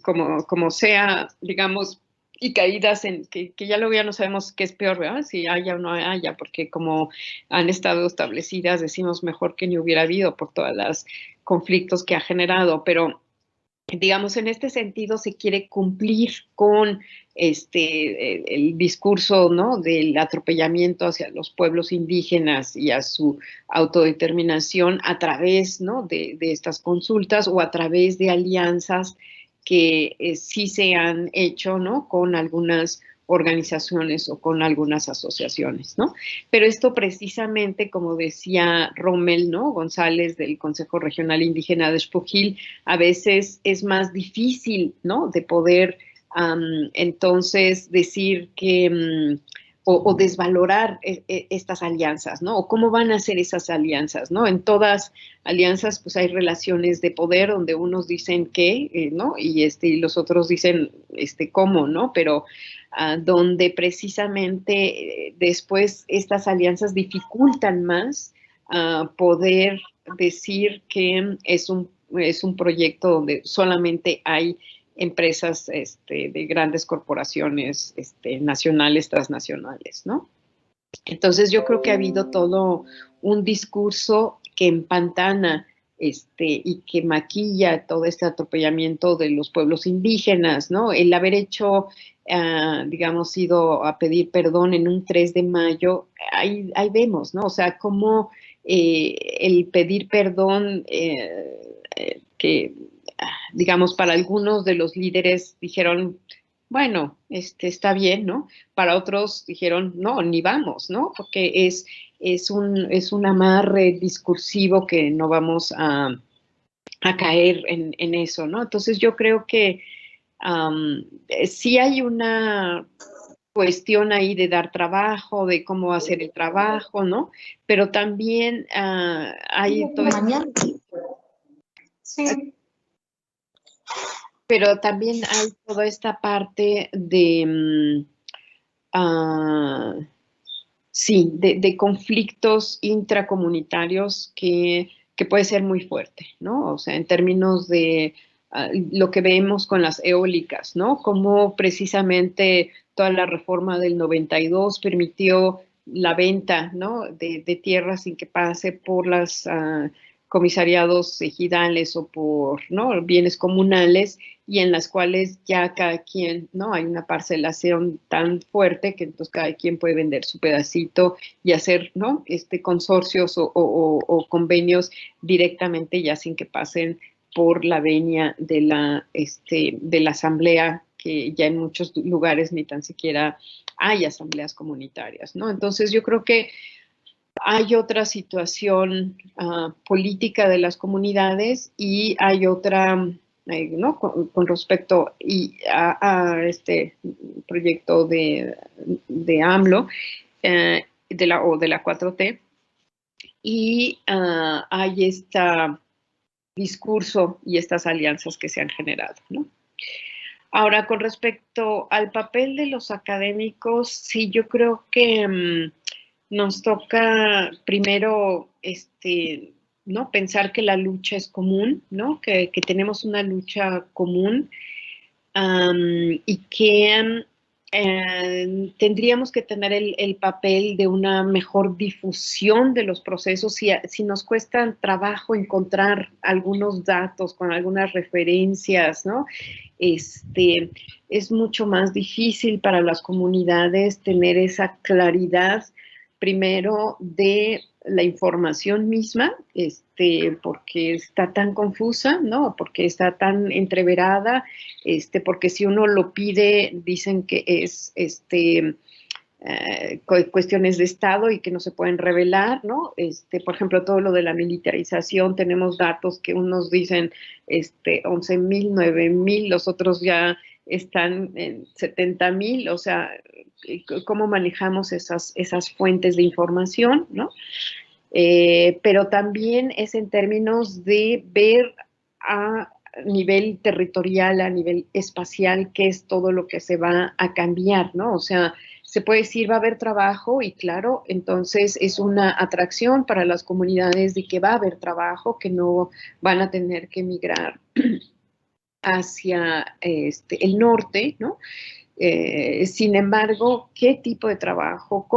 Como sea, digamos, y caídas en que ya luego ya no sabemos qué es peor, ¿verdad? Si haya o no haya, porque como han estado establecidas, decimos mejor que ni hubiera habido por todos los conflictos que ha generado, pero digamos, en este sentido se quiere cumplir con el discurso, ¿no?, del atropellamiento hacia los pueblos indígenas y a su autodeterminación a través, ¿no?, de estas consultas o a través de alianzas que sí se han hecho, ¿no?, con algunas organizaciones o con algunas asociaciones, ¿no? Pero esto precisamente, como decía Rommel, ¿no?, González del Consejo Regional Indígena de Xpujil, a veces es más difícil, ¿no?, de poder entonces decir que o desvalorar estas alianzas, ¿no? O cómo van a ser esas alianzas, ¿no? En todas alianzas, pues hay relaciones de poder donde unos dicen qué, ¿no? Y los otros dicen cómo, ¿no? Pero donde precisamente después estas alianzas dificultan más poder decir que es un proyecto donde solamente hay empresas de grandes corporaciones nacionales, transnacionales, ¿no? Entonces yo creo que ha habido todo un discurso que empantana y que maquilla todo este atropellamiento de los pueblos indígenas, ¿no? El haber hecho, digamos, ido a pedir perdón en un 3 de mayo, ahí vemos, ¿no? O sea, cómo el pedir perdón que digamos, para algunos de los líderes dijeron, bueno, está bien, ¿no? Para otros dijeron, no, ni vamos, ¿no? Porque es un amarre discursivo que no vamos a caer en eso, ¿no? Entonces yo creo que sí hay una cuestión ahí de dar trabajo, de cómo hacer el trabajo, ¿no? Pero también hay todo Mañana. Sí. pero también hay toda esta parte de, sí, de conflictos intracomunitarios que puede ser muy fuerte, ¿no? O sea, en términos de lo que vemos con las eólicas, ¿no? Cómo precisamente toda la reforma del 92 permitió la venta, ¿no?, de tierras sin que pase por las comisariados ejidales o por, ¿no?, bienes comunales, y en las cuales ya cada quien, ¿no?, hay una parcelación tan fuerte que entonces cada quien puede vender su pedacito y hacer, ¿no?, consorcios o convenios directamente ya sin que pasen por la venia de la asamblea, que ya en muchos lugares ni tan siquiera hay asambleas comunitarias, ¿no? Entonces yo creo que hay otra situación política de las comunidades y hay otra, ¿no?, con respecto a este proyecto de AMLO de la 4T, y hay este discurso y estas alianzas que se han generado, ¿no? Ahora, con respecto al papel de los académicos, sí, yo creo que nos toca primero, ¿no?, pensar que la lucha es común, ¿no?, que tenemos una lucha común, y que tendríamos que tener el papel de una mejor difusión de los procesos. Si nos cuesta trabajo encontrar algunos datos con algunas referencias, ¿no?, es mucho más difícil para las comunidades tener esa claridad, primero, de la información misma, porque está tan confusa, ¿no?, porque está tan entreverada, porque si uno lo pide, dicen que es cuestiones de Estado y que no se pueden revelar, ¿no? Por ejemplo, todo lo de la militarización, tenemos datos que unos dicen 11,000, 9,000, los otros ya están en 70,000, o sea, ¿cómo manejamos esas fuentes de información, ¿no? pero también es en términos de ver a nivel territorial, a nivel espacial, qué es todo lo que se va a cambiar, ¿no? O sea, se puede decir va a haber trabajo y claro, entonces es una atracción para las comunidades de que va a haber trabajo, que no van a tener que migrar hacia el norte, ¿no? Sin embargo, ¿qué tipo de trabajo?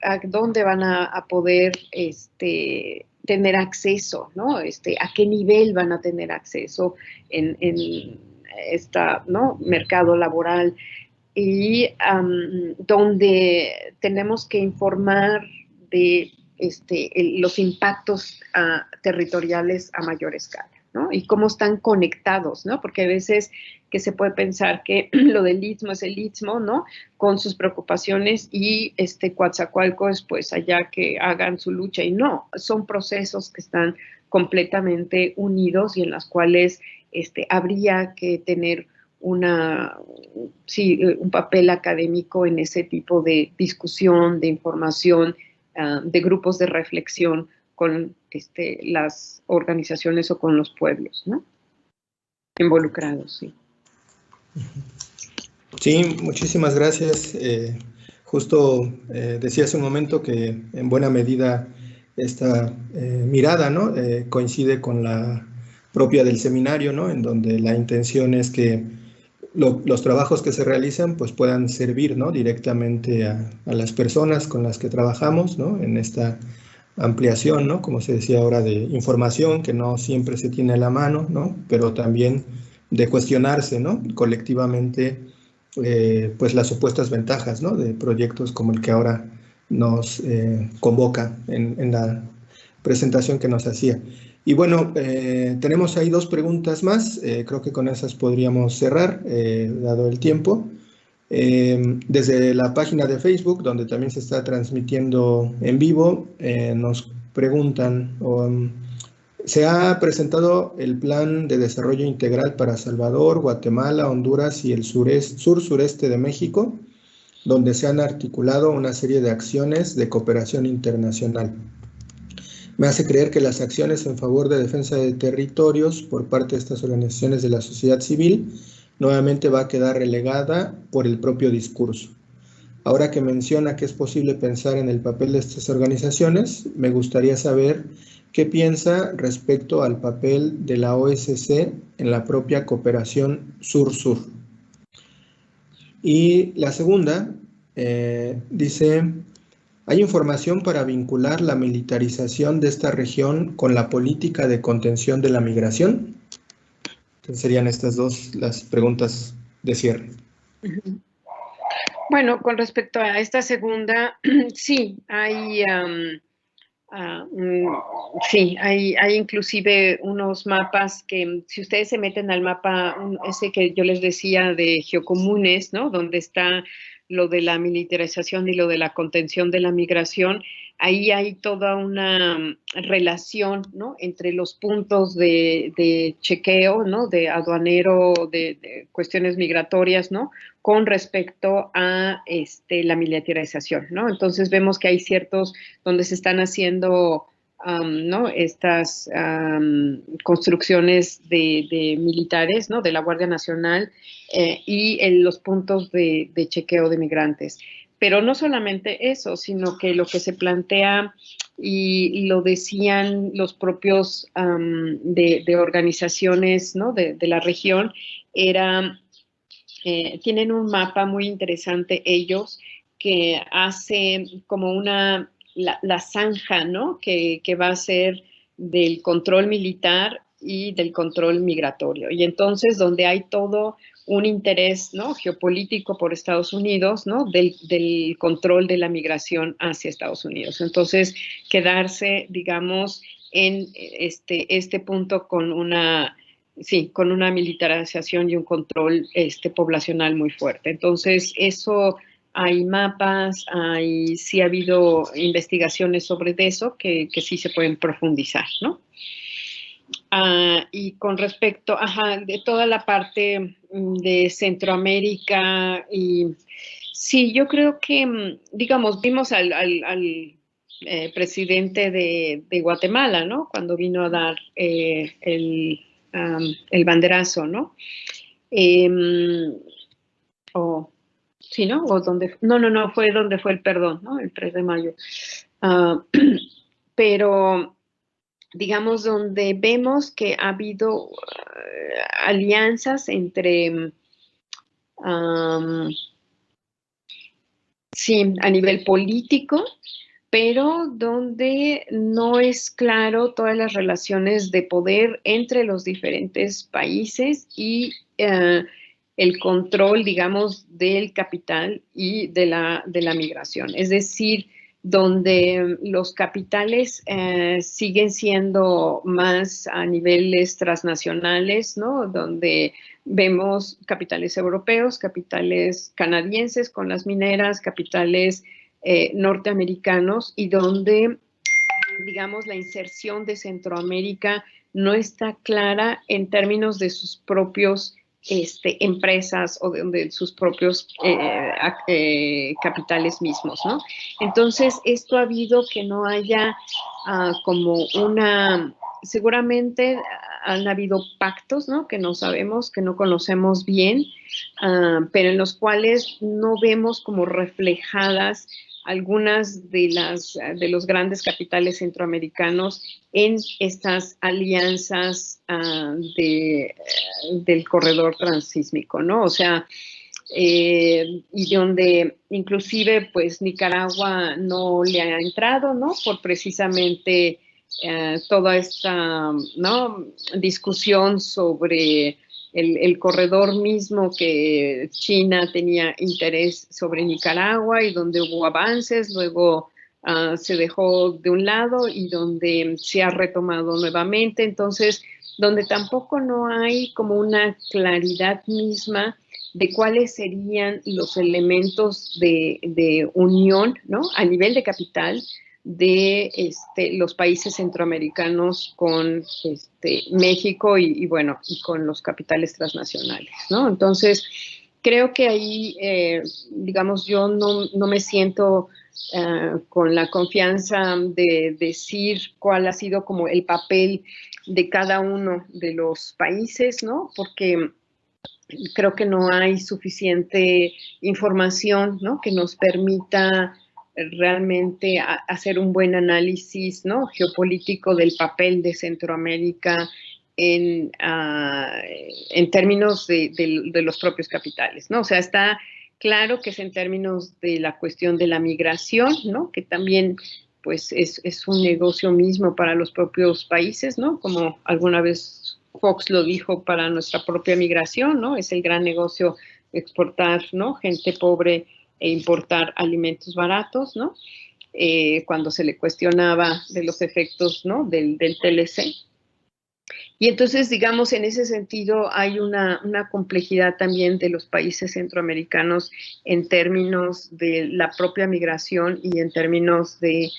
¿A dónde van a poder tener acceso? ¿No? ¿A qué nivel van a tener acceso en esta, ¿no? mercado laboral? Y donde tenemos que informar de los impactos territoriales a mayor escala, ¿no? Y cómo están conectados, ¿no? Porque a veces que se puede pensar que lo del Istmo es el Istmo, ¿no? Con sus preocupaciones y Coatzacoalcos, pues allá que hagan su lucha. Y no, son procesos que están completamente unidos y en las cuales habría que tener un papel académico en ese tipo de discusión, de información, de grupos de reflexión con las organizaciones o con los pueblos, ¿no? Involucrados, sí. Sí, muchísimas gracias. Justo decía hace un momento que en buena medida esta mirada, ¿no? Coincide con la propia del seminario, ¿no? En donde la intención es que los trabajos que se realizan pues puedan servir, ¿no? directamente a las personas con las que trabajamos, ¿no? En esta ampliación, ¿no? Como se decía ahora, de información que no siempre se tiene a la mano, ¿no? Pero también de cuestionarse, ¿no? colectivamente, pues las supuestas ventajas, ¿no? de proyectos como el que ahora nos convoca en la presentación que nos hacía. Y bueno, tenemos ahí dos preguntas más, creo que con esas podríamos cerrar, dado el tiempo. Desde la página de Facebook, donde también se está transmitiendo en vivo, nos preguntan, ¿se ha presentado el Plan de Desarrollo Integral para Salvador, Guatemala, Honduras y el sur-sureste de México, donde se han articulado una serie de acciones de cooperación internacional? Me hace creer que las acciones en favor de defensa de territorios por parte de estas organizaciones de la sociedad civil nuevamente va a quedar relegada por el propio discurso. Ahora que menciona que es posible pensar en el papel de estas organizaciones, me gustaría saber qué piensa respecto al papel de la OSC en la propia cooperación sur-sur. Y la segunda dice, ¿hay información para vincular la militarización de esta región con la política de contención de la migración? Entonces serían estas dos las preguntas de cierre. Bueno, con respecto a esta segunda, sí, hay inclusive unos mapas que, si ustedes se meten al mapa, ese que yo les decía de geocomunes, ¿no? Donde está lo de la militarización y lo de la contención de la migración, ahí hay toda una relación, ¿no? Entre los puntos de chequeo, ¿no? De aduanero, de cuestiones migratorias, ¿no? Con respecto a la militarización, ¿no? Entonces vemos que hay ciertos donde se están haciendo ¿no? estas construcciones de militares, ¿no? De la Guardia Nacional y en los puntos de chequeo de migrantes. Pero no solamente eso, sino que lo que se plantea, y lo decían los propios de organizaciones, ¿no? de la región, era, tienen un mapa muy interesante ellos que hace como la zanja, ¿no? Que va a ser del control militar y del control migratorio. Y entonces donde hay todo un interés, ¿no? geopolítico por Estados Unidos, ¿no? del control de la migración hacia Estados Unidos. Entonces, quedarse, digamos, en este punto con una militarización y un control poblacional muy fuerte. Entonces, eso hay mapas, sí ha habido investigaciones sobre eso que sí se pueden profundizar, ¿no? Y con respecto, de toda la parte de Centroamérica, y sí, yo creo que, digamos, vimos al presidente de Guatemala, ¿no? Cuando vino a dar el banderazo, ¿no? Sí, ¿no? O donde, no, fue donde fue el perdón, ¿no? El 3 de mayo. Pero, digamos, donde vemos que ha habido alianzas entre, sí, a nivel político, pero donde no es claro todas las relaciones de poder entre los diferentes países y el control, digamos, del capital y de la migración. Es decir, donde los capitales siguen siendo más a niveles transnacionales, ¿no? Donde vemos capitales europeos, capitales canadienses con las mineras, capitales norteamericanos, y donde, digamos, la inserción de Centroamérica no está clara en términos de sus propios empresas o de sus propios capitales mismos, ¿no? Entonces, esto ha habido que no haya como seguramente han habido pactos, ¿no? Que no sabemos, que no conocemos bien, pero en los cuales no vemos como reflejadas algunas de los grandes capitales centroamericanos en estas alianzas del corredor transísmico, ¿no? O sea, y donde inclusive pues Nicaragua no le ha entrado, ¿no? Por precisamente toda esta, ¿no?, discusión sobre el corredor mismo, que China tenía interés sobre Nicaragua y donde hubo avances, luego se dejó de un lado y donde se ha retomado nuevamente. Entonces, donde tampoco no hay como una claridad misma de cuáles serían los elementos de unión, ¿no?, a nivel de capital de los países centroamericanos con México y bueno, y con los capitales transnacionales, ¿no? Entonces, creo que ahí, digamos, yo no me siento con la confianza de decir cuál ha sido como el papel de cada uno de los países, ¿no? Porque creo que no hay suficiente información, ¿no?, que nos permita realmente hacer un buen análisis, ¿no?, geopolítico del papel de Centroamérica en términos de los propios capitales, ¿no? O sea, está claro que es en términos de la cuestión de la migración, ¿no?, que también pues es un negocio mismo para los propios países, ¿no?, como alguna vez Fox lo dijo para nuestra propia migración, ¿no? Es el gran negocio exportar, ¿no?, gente pobre e importar alimentos baratos, ¿no? Cuando se le cuestionaba de los efectos, ¿no?, del TLC. Y entonces, digamos, en ese sentido hay una complejidad también de los países centroamericanos en términos de la propia migración y en términos de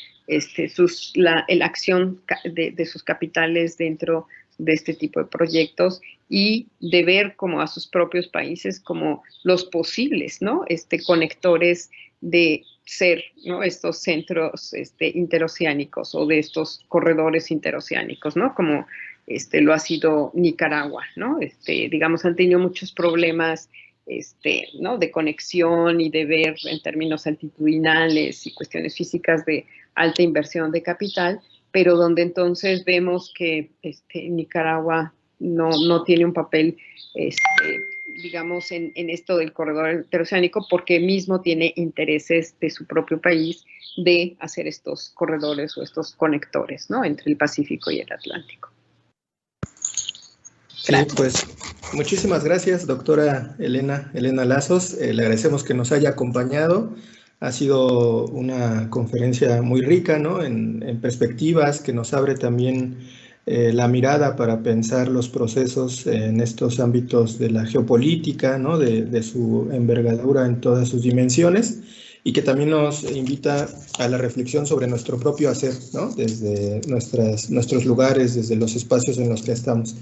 la acción de sus capitales dentro de este tipo de proyectos, y de ver como a sus propios países como los posibles, ¿no?, conectores de ser, ¿no?, estos centros interoceánicos o de estos corredores interoceánicos, ¿no?, como lo ha sido Nicaragua, ¿no? Digamos, han tenido muchos problemas, ¿no?, de conexión y de ver en términos altitudinales y cuestiones físicas de alta inversión de capital, pero donde entonces vemos que Nicaragua no tiene un papel, digamos, en esto del corredor interoceánico, porque mismo tiene intereses de su propio país de hacer estos corredores o estos conectores, ¿no?, entre el Pacífico y el Atlántico. Sí, pues muchísimas gracias, doctora Elena Lazos. Le agradecemos que nos haya acompañado. Ha sido una conferencia muy rica, ¿no?, en perspectivas, que nos abre también la mirada para pensar los procesos en estos ámbitos de la geopolítica, ¿no?, de su envergadura en todas sus dimensiones, y que también nos invita a la reflexión sobre nuestro propio hacer, ¿no?, desde nuestros lugares, desde los espacios en los que estamos.